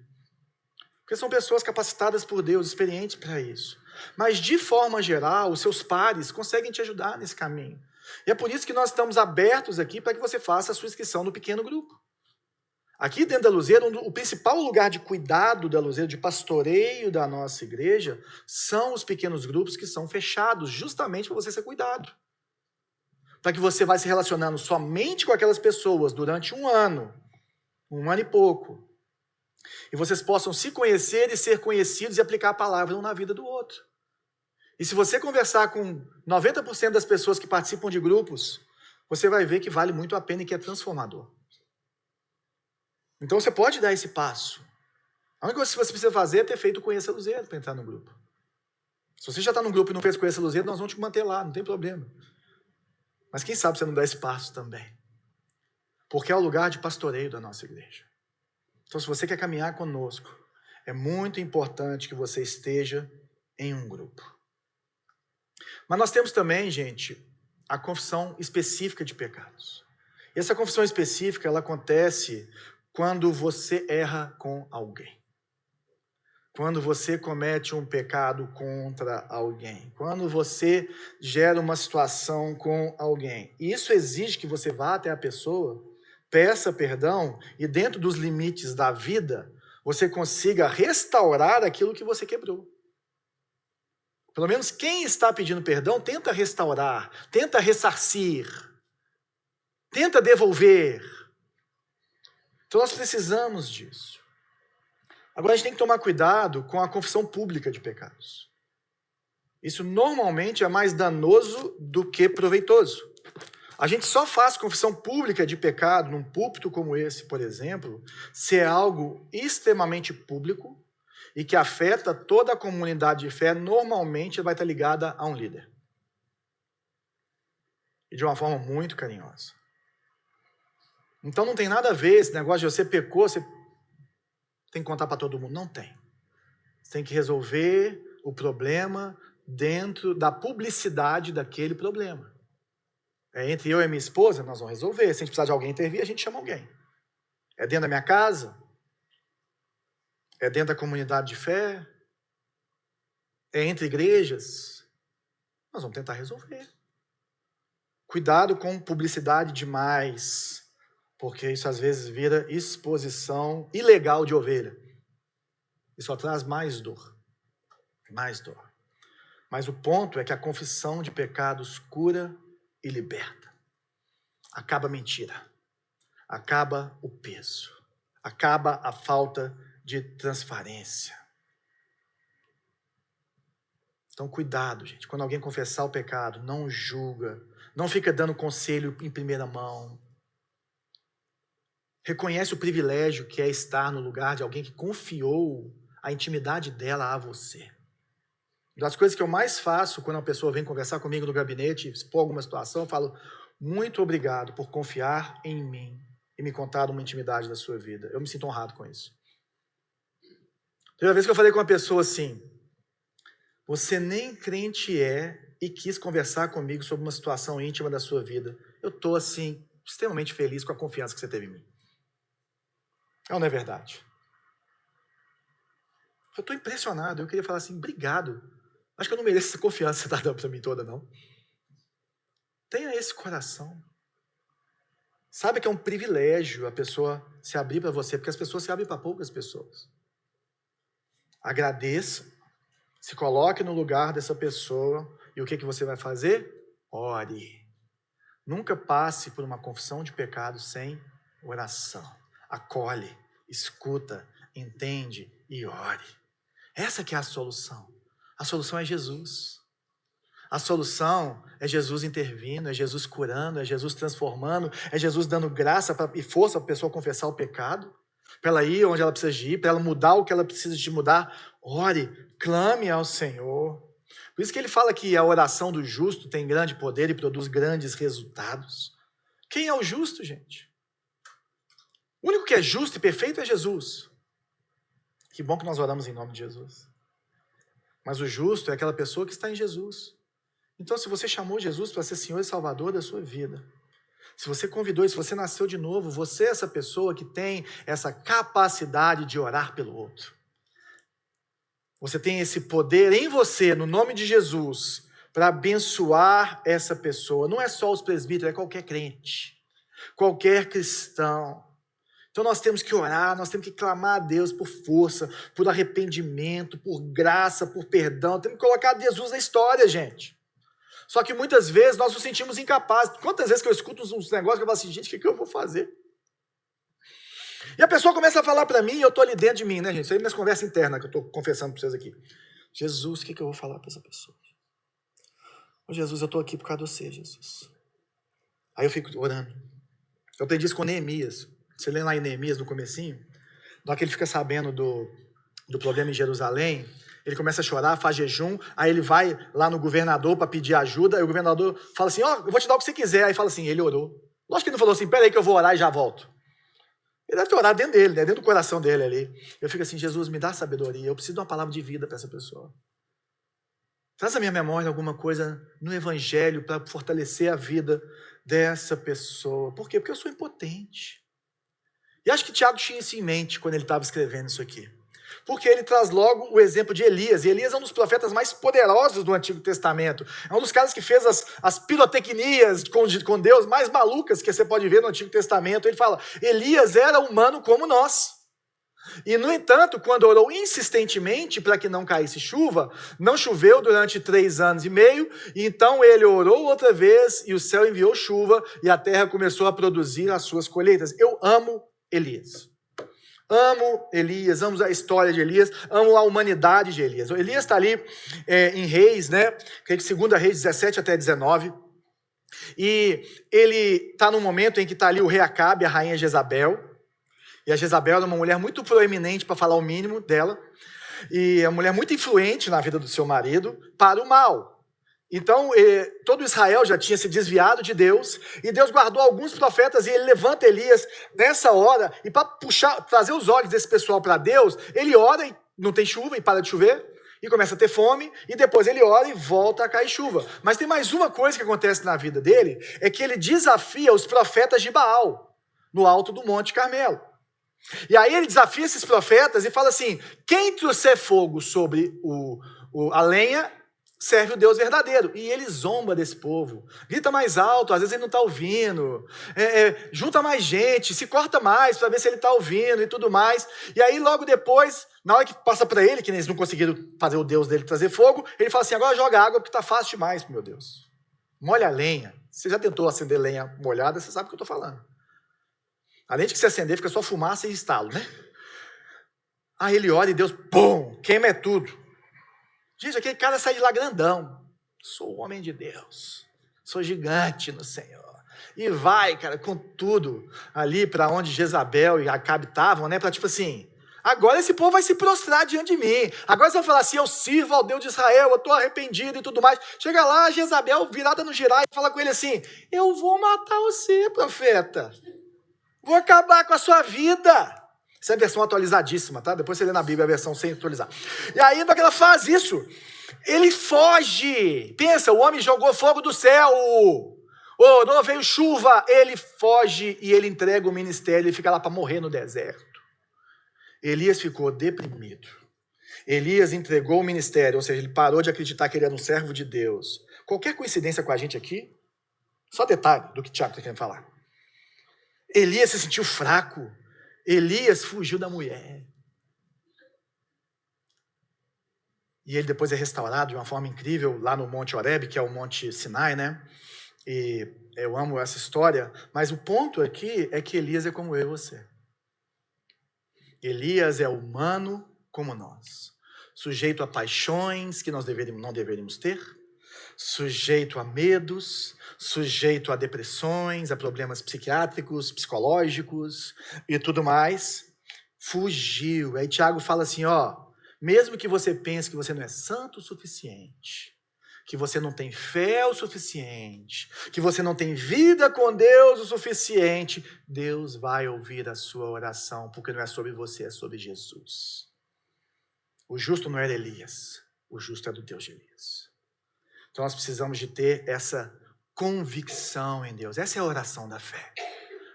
Porque são pessoas capacitadas por Deus, experientes para isso. Mas, de forma geral, os seus pares conseguem te ajudar nesse caminho. E é por isso que nós estamos abertos aqui para que você faça a sua inscrição no pequeno grupo. Aqui dentro da Luzeiro, o principal lugar de cuidado da Luzeiro, de pastoreio da nossa igreja, são os pequenos grupos que são fechados, justamente para você ser cuidado. Para que você vai se relacionando somente com aquelas pessoas durante um ano e pouco. E vocês possam se conhecer e ser conhecidos e aplicar a palavra um na vida do outro. E se você conversar com 90% das pessoas que participam de grupos, você vai ver que vale muito a pena e que é transformador. Então você pode dar esse passo. A única coisa que você precisa fazer é ter feito o Conheça Luzeiro para entrar no grupo. Se você já está no grupo e não fez Conheça Luzeiro, nós vamos te manter lá, não tem problema. Mas quem sabe você não dá esse passo também. Porque é o lugar de pastoreio da nossa igreja. Então se você quer caminhar conosco, é muito importante que você esteja em um grupo. Mas nós temos também, gente, a confissão específica de pecados. E essa confissão específica, ela acontece quando você erra com alguém. Quando você comete um pecado contra alguém. Quando você gera uma situação com alguém. E isso exige que você vá até a pessoa, peça perdão e dentro dos limites da vida, você consiga restaurar aquilo que você quebrou. Pelo menos quem está pedindo perdão tenta restaurar, tenta ressarcir, tenta devolver. Então nós precisamos disso. Agora a gente tem que tomar cuidado com a confissão pública de pecados. Isso normalmente é mais danoso do que proveitoso. A gente só faz confissão pública de pecado num púlpito como esse, por exemplo, se é algo extremamente público e que afeta toda a comunidade de fé, normalmente vai estar ligada a um líder. E de uma forma muito carinhosa. Então não tem nada a ver esse negócio de você pecou, você tem que contar para todo mundo. Não tem. Você tem que resolver o problema dentro da publicidade daquele problema. Entre eu e minha esposa, nós vamos resolver. Se a gente precisar de alguém intervir, a gente chama alguém. É dentro da minha casa? É dentro da comunidade de fé? É entre igrejas? Nós vamos tentar resolver. Cuidado com publicidade demais, porque isso às vezes vira exposição ilegal de ovelha. Isso só traz mais dor. Mais dor. Mas o ponto é que a confissão de pecados cura e liberta. Acaba a mentira. Acaba o peso. Acaba a falta de transparência. Então, cuidado, gente. Quando alguém confessar o pecado, não julga. Não fica dando conselho em primeira mão. Reconhece o privilégio que é estar no lugar de alguém que confiou a intimidade dela a você. Uma das coisas que eu mais faço quando uma pessoa vem conversar comigo no gabinete, expor alguma situação, eu falo, muito obrigado por confiar em mim e me contar uma intimidade da sua vida. Eu me sinto honrado com isso. Teve uma vez que eu falei com uma pessoa assim, você nem crente é e quis conversar comigo sobre uma situação íntima da sua vida. Eu estou, assim, extremamente feliz com a confiança que você teve em mim. Não é verdade? Eu estou impressionado. Eu queria falar assim, obrigado. Acho que eu não mereço essa confiança que você está dando para mim toda, não. Tenha esse coração. Sabe que é um privilégio a pessoa se abrir para você, porque as pessoas se abrem para poucas pessoas. Agradeça, se coloque no lugar dessa pessoa e o que você vai fazer? Ore. Nunca passe por uma confissão de pecado sem oração. Acolhe, escuta, entende e ore. Essa que é a solução. A solução é Jesus. A solução é Jesus intervindo, é Jesus curando, é Jesus transformando, é Jesus dando graça e força para a pessoa confessar o pecado, para ela ir onde ela precisa de ir, para ela mudar o que ela precisa de mudar. Ore, clame ao Senhor. Por isso que ele fala que a oração do justo tem grande poder e produz grandes resultados. Quem é o justo, gente? O único que é justo e perfeito é Jesus. Que bom que nós oramos em nome de Jesus. Mas o justo é aquela pessoa que está em Jesus. Então, se você chamou Jesus para ser Senhor e Salvador da sua vida, se você convidou, se você nasceu de novo, você é essa pessoa que tem essa capacidade de orar pelo outro. Você tem esse poder em você, no nome de Jesus, para abençoar essa pessoa. Não é só os presbíteros, é qualquer crente, qualquer cristão. Então nós temos que orar, nós temos que clamar a Deus por força, por arrependimento, por graça, por perdão. Temos que colocar Jesus na história, gente. Só que muitas vezes nós nos sentimos incapazes. Quantas vezes que eu escuto uns negócios que eu falo assim, gente, o que eu vou fazer? E a pessoa começa a falar para mim e eu estou ali dentro de mim, né, gente? Isso aí é minhas conversas internas que eu estou confessando para vocês aqui. Jesus, o que eu vou falar para essa pessoa? Ô, Jesus, eu estou aqui por causa de você, Jesus. Aí eu fico orando. Eu aprendi isso com Neemias. Você lê lá em Neemias, no comecinho, na hora que ele fica sabendo do problema em Jerusalém, ele começa a chorar, faz jejum, aí ele vai lá no governador para pedir ajuda, aí o governador fala assim, eu vou te dar o que você quiser. Aí fala assim, ele orou. Lógico que ele não falou assim, peraí que eu vou orar e já volto. Ele deve ter orado dentro dele, né? Dentro do coração dele ali. Eu fico assim, Jesus, me dá sabedoria, eu preciso de uma palavra de vida para essa pessoa. Traz à minha memória alguma coisa no evangelho para fortalecer a vida dessa pessoa. Por quê? Porque eu sou impotente. E acho que Tiago tinha isso em mente quando ele estava escrevendo isso aqui. Porque ele traz logo o exemplo de Elias. E Elias é um dos profetas mais poderosos do Antigo Testamento. É um dos caras que fez as pirotecnias com Deus mais malucas que você pode ver no Antigo Testamento. Ele fala, Elias era humano como nós. E, no entanto, quando orou insistentemente para que não caísse chuva, não choveu durante 3 anos e meio, e então ele orou outra vez, e o céu enviou chuva, e a terra começou a produzir as suas colheitas. Eu amo Elias. Amo Elias, amo a história de Elias, amo a humanidade de Elias. O Elias está ali em Reis, né? Creio que 2 Reis 17 até 19. E ele está num momento em que está ali o rei Acabe, a rainha Jezabel. E a Jezabel era uma mulher muito proeminente, para falar o mínimo dela. E é uma mulher muito influente na vida do seu marido, para o mal. Então, todo Israel já tinha se desviado de Deus, e Deus guardou alguns profetas, e ele levanta Elias nessa hora, e para trazer os olhos desse pessoal para Deus, ele ora e não tem chuva, e para de chover, e começa a ter fome, e depois ele ora e volta a cair chuva. Mas tem mais uma coisa que acontece na vida dele, é que ele desafia os profetas de Baal, no alto do Monte Carmelo. E aí ele desafia esses profetas e fala assim: quem trouxer fogo sobre a lenha, serve o Deus verdadeiro. E ele zomba desse povo. Grita mais alto, às vezes ele não está ouvindo. Junta mais gente, se corta mais para ver se ele está ouvindo e tudo mais. E aí logo depois, na hora que passa para ele, que eles não conseguiram fazer o Deus dele trazer fogo, ele fala assim: agora joga água porque está fácil demais, meu Deus. Molha a lenha. Você já tentou acender lenha molhada, você sabe o que eu estou falando. Além de que se acender, fica só fumaça e estalo, né? Aí ele ora e Deus, pum, queima tudo. Gente, aquele cara sai de lá grandão. Sou homem de Deus. Sou gigante no Senhor. E vai, cara, com tudo ali para onde Jezabel e Acabe estavam, né? Para tipo assim, agora esse povo vai se prostrar diante de mim. Agora eles vão falar assim: eu sirvo ao Deus de Israel, eu estou arrependido e tudo mais. Chega lá, Jezabel virada no girar e fala com ele assim: eu vou matar você, profeta. Vou acabar com a sua vida. Essa é a versão atualizadíssima, tá? Depois você lê na Bíblia a versão sem atualizar. E aí, quando ela faz isso, ele foge. Pensa, o homem jogou fogo do céu. Não veio chuva. Ele foge e ele entrega o ministério. Ele fica lá para morrer no deserto. Elias ficou deprimido. Elias entregou o ministério, ou seja, ele parou de acreditar que ele era um servo de Deus. Qualquer coincidência com a gente aqui, só detalhe do que o Tiago está querendo falar. Elias se sentiu fraco. Elias fugiu da mulher. E ele depois é restaurado de uma forma incrível lá no Monte Horebe, que é o Monte Sinai, né? E eu amo essa história. Mas o ponto aqui é que Elias é como eu e você. Elias é humano como nós. Sujeito a paixões que nós não deveríamos ter. Sujeito a medos, sujeito a depressões, a problemas psiquiátricos, psicológicos e tudo mais. Fugiu. Aí Tiago fala assim, mesmo que você pense que você não é santo o suficiente, que você não tem fé o suficiente, que você não tem vida com Deus o suficiente, Deus vai ouvir a sua oração, porque não é sobre você, é sobre Jesus. O justo não era Elias, o justo é do Deus de Elias. Então nós precisamos de ter essa convicção em Deus. Essa é a oração da fé.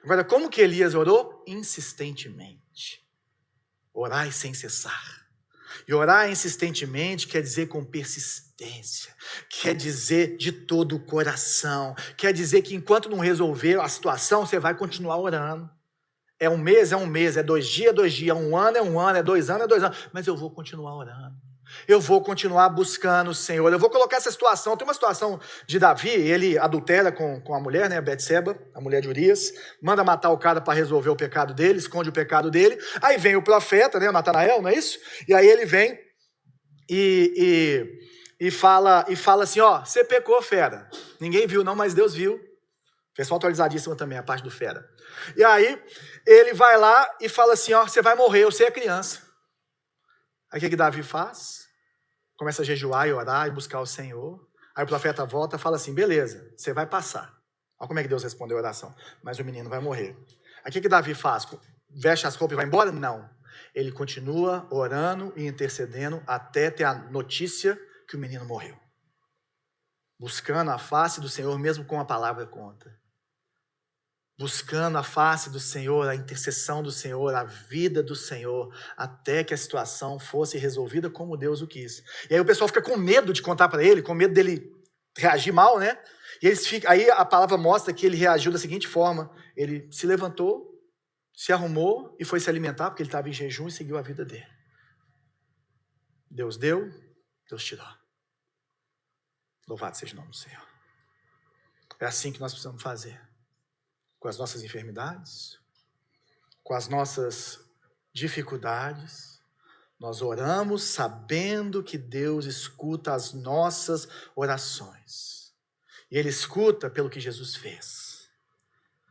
Agora, como que Elias orou? Insistentemente. Orai sem cessar. E orar insistentemente quer dizer com persistência. Quer dizer de todo o coração. Quer dizer que enquanto não resolver a situação, você vai continuar orando. É um mês, é 2 dias, 2 dias. É 1 ano, é 1 ano. É 2 anos, é 2 anos. Mas eu vou continuar orando. Eu vou continuar buscando o Senhor. Eu vou colocar essa situação. Tem uma situação de Davi, ele adultera com a mulher, né, Betseba, a mulher de Urias, manda matar o cara para resolver o pecado dele, esconde o pecado dele. Aí vem o profeta, né, Natanael, não é isso? E aí ele vem e fala assim, você pecou, fera. Ninguém viu não, mas Deus viu. Versão atualizadíssima também, a parte do fera. E aí ele vai lá e fala assim, você vai morrer, você é criança. Aí o que Davi faz? Começa a jejuar e orar e buscar o Senhor. Aí o profeta volta e fala assim, beleza, você vai passar. Olha como é que Deus respondeu a oração. Mas o menino vai morrer. Aí o que Davi faz? Veste as roupas e vai embora? Não. Ele continua orando e intercedendo até ter a notícia que o menino morreu. Buscando a face do Senhor, mesmo com a palavra contra. Buscando a face do Senhor, a intercessão do Senhor, a vida do Senhor, até que a situação fosse resolvida como Deus o quis. E aí o pessoal fica com medo de contar para ele, com medo dele reagir mal, né? E aí a palavra mostra que ele reagiu da seguinte forma: ele se levantou, se arrumou e foi se alimentar, porque ele estava em jejum e seguiu a vida dele. Deus deu, Deus tirou. Louvado seja o nome do Senhor. É assim que nós precisamos fazer. Com as nossas enfermidades, com as nossas dificuldades, nós oramos sabendo que Deus escuta as nossas orações. E ele escuta pelo que Jesus fez.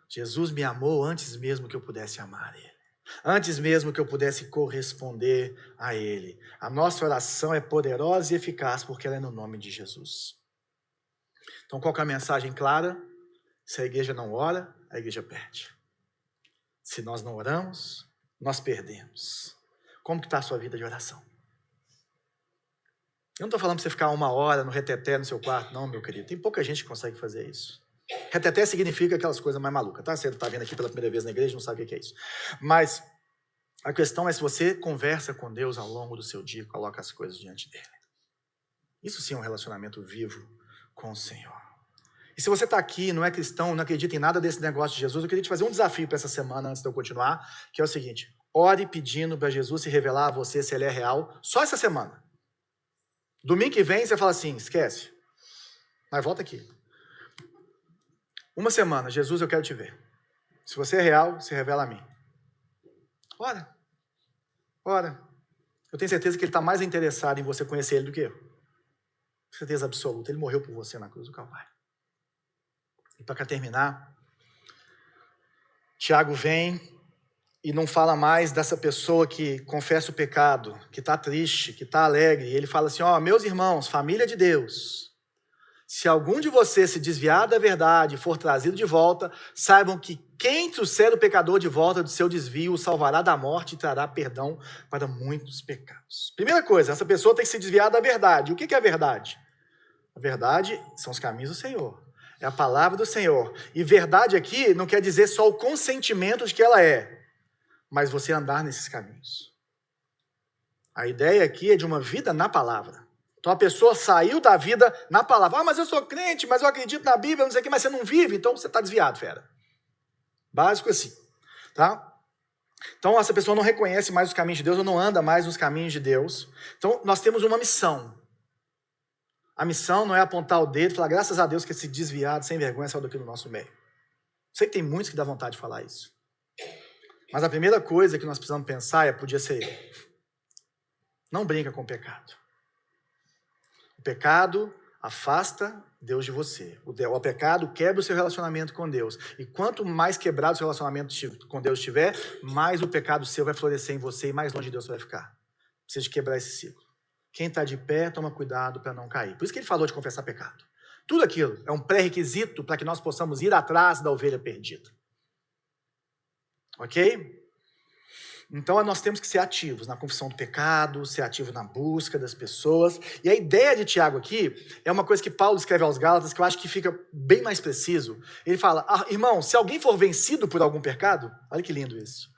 Jesus me amou antes mesmo que eu pudesse amar ele. Antes mesmo que eu pudesse corresponder a ele. A nossa oração é poderosa e eficaz porque ela é no nome de Jesus. Então, qual que é a mensagem clara? Se a igreja não ora, a igreja perde. Se nós não oramos, nós perdemos. Como que está a sua vida de oração? Eu não estou falando para você ficar 1 hora no reteté no seu quarto, não, meu querido. Tem pouca gente que consegue fazer isso. Reteté significa aquelas coisas mais malucas, tá? Você está vindo aqui pela primeira vez na igreja, não sabe o que é isso. Mas a questão é se você conversa com Deus ao longo do seu dia, coloca as coisas diante dele. Isso sim é um relacionamento vivo com o Senhor. E se você está aqui, não é cristão, não acredita em nada desse negócio de Jesus, eu queria te fazer um desafio para essa semana, antes de eu continuar, que é o seguinte: ore pedindo para Jesus se revelar a você se ele é real, só essa semana. Domingo que vem, você fala assim, esquece. Mas volta aqui. Uma semana, Jesus, eu quero te ver. Se você é real, se revela a mim. Ora. Ora. Eu tenho certeza que ele está mais interessado em você conhecer ele do que eu. Certeza absoluta. Ele morreu por você na cruz do Calvário. E para terminar, Tiago vem e não fala mais dessa pessoa que confessa o pecado, que está triste, que está alegre. E ele fala assim, meus irmãos, família de Deus, se algum de vocês se desviar da verdade e for trazido de volta, saibam que quem trouxer o pecador de volta do seu desvio o salvará da morte e trará perdão para muitos pecados. Primeira coisa, essa pessoa tem que se desviar da verdade. O que é a verdade? A verdade são os caminhos do Senhor. É a palavra do Senhor. E verdade aqui não quer dizer só o consentimento de que ela é, mas você andar nesses caminhos. A ideia aqui é de uma vida na palavra. Então a pessoa saiu da vida na palavra. Mas eu sou crente, mas eu acredito na Bíblia, não sei o que, mas você não vive, então você está desviado, fera. Básico assim, tá? Então essa pessoa não reconhece mais os caminhos de Deus, ou não anda mais nos caminhos de Deus. Então nós temos uma missão. A missão não é apontar o dedo e falar, graças a Deus que esse desviado, sem vergonha, saiu daqui no nosso meio. Sei que tem muitos que dá vontade de falar isso. Mas a primeira coisa que nós precisamos pensar podia ser eu. Não brinca com o pecado. O pecado afasta Deus de você. O pecado quebra o seu relacionamento com Deus. E quanto mais quebrado o seu relacionamento com Deus estiver, mais o pecado seu vai florescer em você e mais longe de Deus você vai ficar. Precisa de quebrar esse ciclo. Quem está de pé, toma cuidado para não cair. Por isso que ele falou de confessar pecado. Tudo aquilo é um pré-requisito para que nós possamos ir atrás da ovelha perdida. Ok? Então nós temos que ser ativos na confissão do pecado, ser ativos na busca das pessoas. E a ideia de Tiago aqui é uma coisa que Paulo escreve aos Gálatas, que eu acho que fica bem mais preciso. Ele fala, irmão, se alguém for vencido por algum pecado, olha que lindo isso.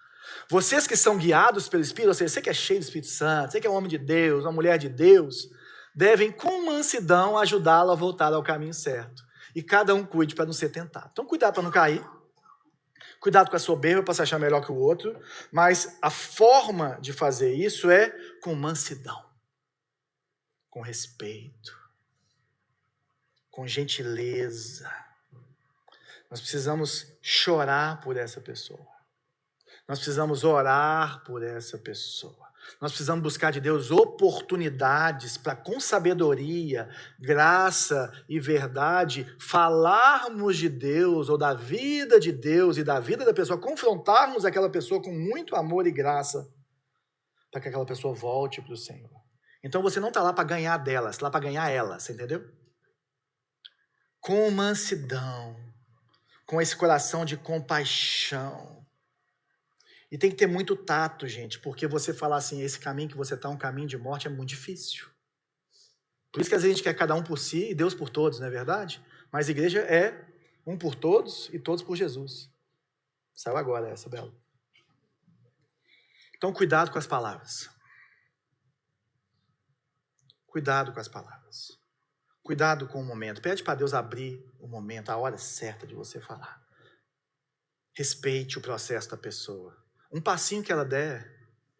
Vocês que são guiados pelo Espírito, ou seja, você que é cheio do Espírito Santo, você que é um homem de Deus, uma mulher de Deus, devem com mansidão ajudá-lo a voltar ao caminho certo. E cada um cuide para não ser tentado. Então cuidado para não cair. Cuidado com a soberba para se achar melhor que o outro, mas a forma de fazer isso é com mansidão, com respeito, com gentileza. Nós precisamos chorar por essa pessoa. Nós precisamos orar por essa pessoa. Nós precisamos buscar de Deus oportunidades para, com sabedoria, graça e verdade, falarmos de Deus ou da vida de Deus e da vida da pessoa, confrontarmos aquela pessoa com muito amor e graça para que aquela pessoa volte para o Senhor. Então você não está lá para ganhar dela, você está lá para ganhar ela, você entendeu? Com mansidão, com esse coração de compaixão. E tem que ter muito tato, gente, porque você falar assim, esse caminho que você está, um caminho de morte, é muito difícil. Por isso que às vezes a gente quer cada um por si e Deus por todos, não é verdade? Mas a igreja é um por todos e todos por Jesus. Saiu agora essa, Bela. Então, cuidado com as palavras. Cuidado com as palavras. Cuidado com o momento. Pede para Deus abrir o momento, a hora certa de você falar. Respeite o processo da pessoa. Um passinho que ela der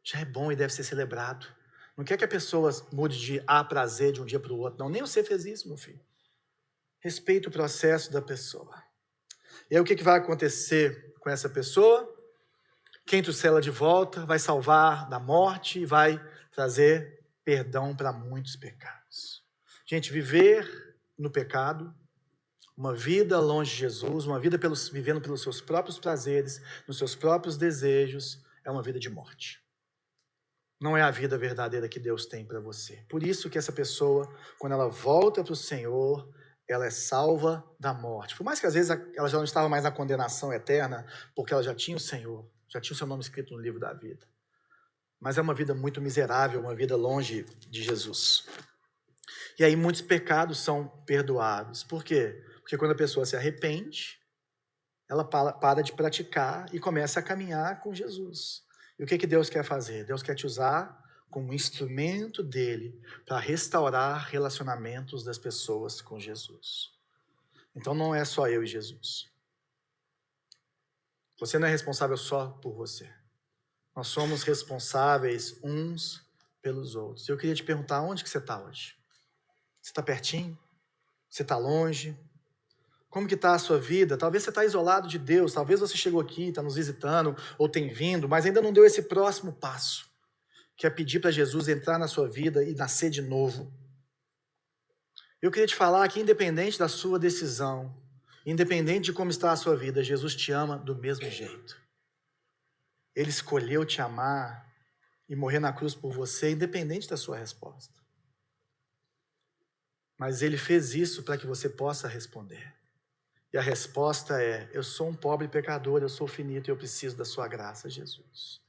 já é bom e deve ser celebrado. Não quer que a pessoa mude de A para Z de um dia para o outro. Não, nem você fez isso, meu filho. Respeite o processo da pessoa. E aí o que vai acontecer com essa pessoa? Quem trouxer ela de volta vai salvar da morte e vai trazer perdão para muitos pecados. Gente, viver no pecado, Uma vida longe de Jesus, uma vida vivendo pelos seus próprios prazeres, nos seus próprios desejos, é uma vida de morte. Não é a vida verdadeira que Deus tem para você. Por isso que essa pessoa, quando ela volta para o Senhor, ela é salva da morte. Por mais que às vezes ela já não estava mais na condenação eterna, porque ela já tinha o Senhor, já tinha o seu nome escrito no livro da vida. Mas é uma vida muito miserável, uma vida longe de Jesus. E aí muitos pecados são perdoados. Por quê? Porque quando a pessoa se arrepende, ela para de praticar e começa a caminhar com Jesus. E o que Deus quer fazer? Deus quer te usar como instrumento dele para restaurar relacionamentos das pessoas com Jesus. Então não é só eu e Jesus. Você não é responsável só por você. Nós somos responsáveis uns pelos outros. Eu queria te perguntar, onde que você está hoje? Você está pertinho? Você está longe? Como que está a sua vida? Talvez você está isolado de Deus, talvez você chegou aqui, está nos visitando, ou tem vindo, mas ainda não deu esse próximo passo, que é pedir para Jesus entrar na sua vida e nascer de novo. Eu queria te falar que independente da sua decisão, independente de como está a sua vida, Jesus te ama do mesmo jeito. Ele escolheu te amar e morrer na cruz por você, independente da sua resposta. Mas ele fez isso para que você possa responder. E a resposta é: eu sou um pobre pecador, eu sou finito e eu preciso da sua graça, Jesus.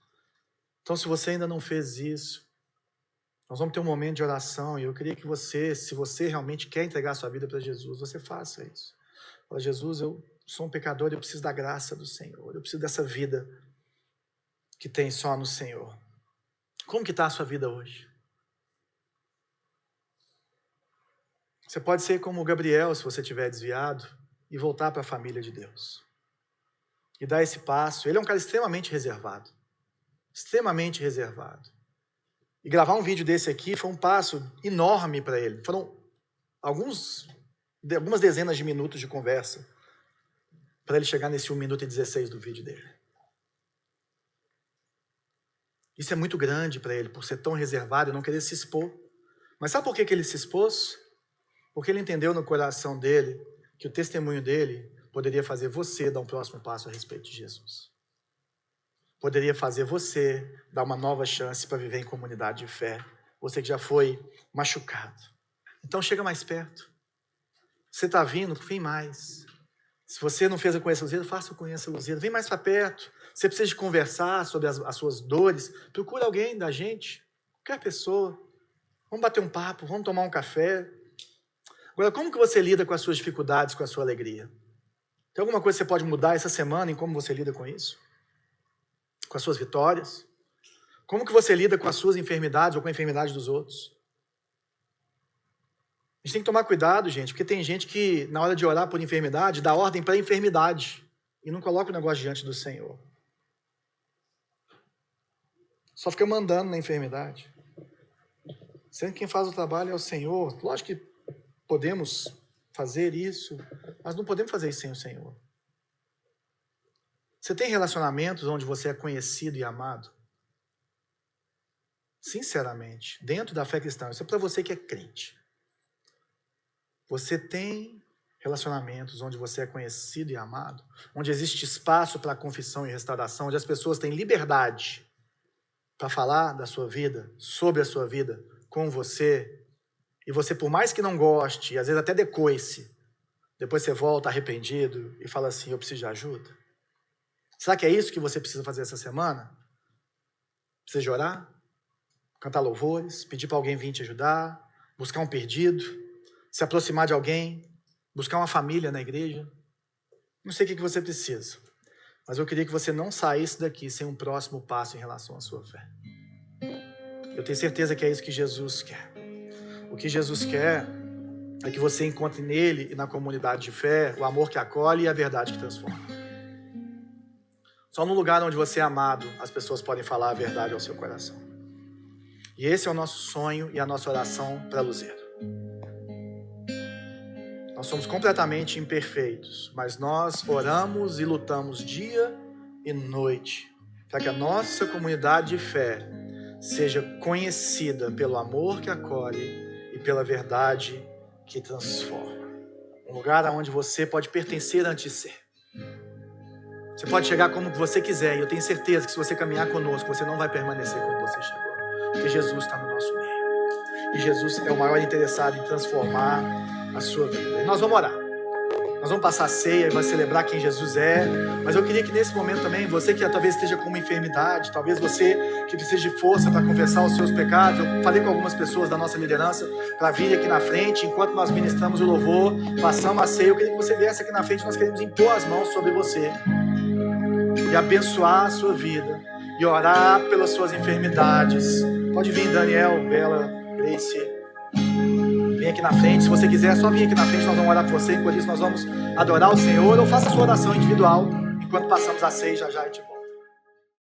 Então, se você ainda não fez isso, nós vamos ter um momento de oração e eu queria que você, se você realmente quer entregar a sua vida para Jesus, você faça isso. Fala: Jesus, eu sou um pecador, eu preciso da graça do Senhor, eu preciso dessa vida que tem só no Senhor. Como que está a sua vida hoje? Você pode ser como o Gabriel, se você estiver desviado, e voltar para a família de Deus. E dar esse passo. Ele é um cara extremamente reservado. Extremamente reservado. E gravar um vídeo desse aqui foi um passo enorme para ele. Foram algumas dezenas de minutos de conversa para ele chegar nesse 1 minuto e 16 do vídeo dele. Isso é muito grande para ele, por ser tão reservado e não querer se expor. Mas sabe por que ele se expôs? Porque ele entendeu no coração dele que o testemunho dele poderia fazer você dar um próximo passo a respeito de Jesus. Poderia fazer você dar uma nova chance para viver em comunidade de fé. Você que já foi machucado. Então chega mais perto. Você está vindo, vem mais. Se você não fez a Conheça Luzeiro, faça o Conheça Luzeiro. Vem mais para perto. Você precisa de conversar sobre as suas dores. Procura alguém da gente. Qualquer pessoa. Vamos bater um papo, vamos tomar um café. Agora, como que você lida com as suas dificuldades, com a sua alegria? Tem alguma coisa que você pode mudar essa semana em como você lida com isso? Com as suas vitórias? Como que você lida com as suas enfermidades ou com a enfermidade dos outros? A gente tem que tomar cuidado, gente, porque tem gente que, na hora de orar por enfermidade, dá ordem para a enfermidade e não coloca o negócio diante do Senhor. Só fica mandando na enfermidade. Sendo que quem faz o trabalho é o Senhor. Lógico que podemos fazer isso, mas não podemos fazer isso sem o Senhor. Você tem relacionamentos onde você é conhecido e amado? Sinceramente, dentro da fé cristã, isso é para você que é crente. Você tem relacionamentos onde você é conhecido e amado? Onde existe espaço para confissão e restauração, onde as pessoas têm liberdade para falar da sua vida, sobre a sua vida, com você. E você, por mais que não goste, e às vezes até decoice, depois você volta arrependido e fala assim: eu preciso de ajuda. Será que é isso que você precisa fazer essa semana? Precisa de orar? Cantar louvores? Pedir para alguém vir te ajudar? Buscar um perdido? Se aproximar de alguém? Buscar uma família na igreja? Não sei o que você precisa, mas eu queria que você não saísse daqui sem um próximo passo em relação à sua fé. Eu tenho certeza que é isso que Jesus quer. O que Jesus quer é que você encontre nele e na comunidade de fé o amor que acolhe e a verdade que transforma. Só no lugar onde você é amado, as pessoas podem falar a verdade ao seu coração. E esse é o nosso sonho e a nossa oração para Luzeiro. Nós somos completamente imperfeitos, mas nós oramos e lutamos dia e noite para que a nossa comunidade de fé seja conhecida pelo amor que acolhe e pela verdade que transforma. Um lugar onde você pode pertencer antes de ser. Você pode chegar como você quiser, e eu tenho certeza que se você caminhar conosco, você não vai permanecer como você chegou. Porque Jesus está no nosso meio. E Jesus é o maior interessado em transformar a sua vida. E nós vamos orar. Nós vamos passar a ceia e vai celebrar quem Jesus é. Mas eu queria que nesse momento também, você que talvez esteja com uma enfermidade, talvez você que precise de força para confessar os seus pecados. Eu falei com algumas pessoas da nossa liderança para vir aqui na frente, enquanto nós ministramos o louvor, passamos a ceia. Eu queria que você viesse aqui na frente, nós queremos impor as mãos sobre você e abençoar a sua vida e orar pelas suas enfermidades. Pode vir, Daniel, Bela, Grace. Vem aqui na frente, se você quiser, só vir aqui na frente, nós vamos orar por você. Enquanto isso, nós vamos adorar o Senhor, ou faça a sua oração individual, enquanto passamos a ceia, já já e te volto.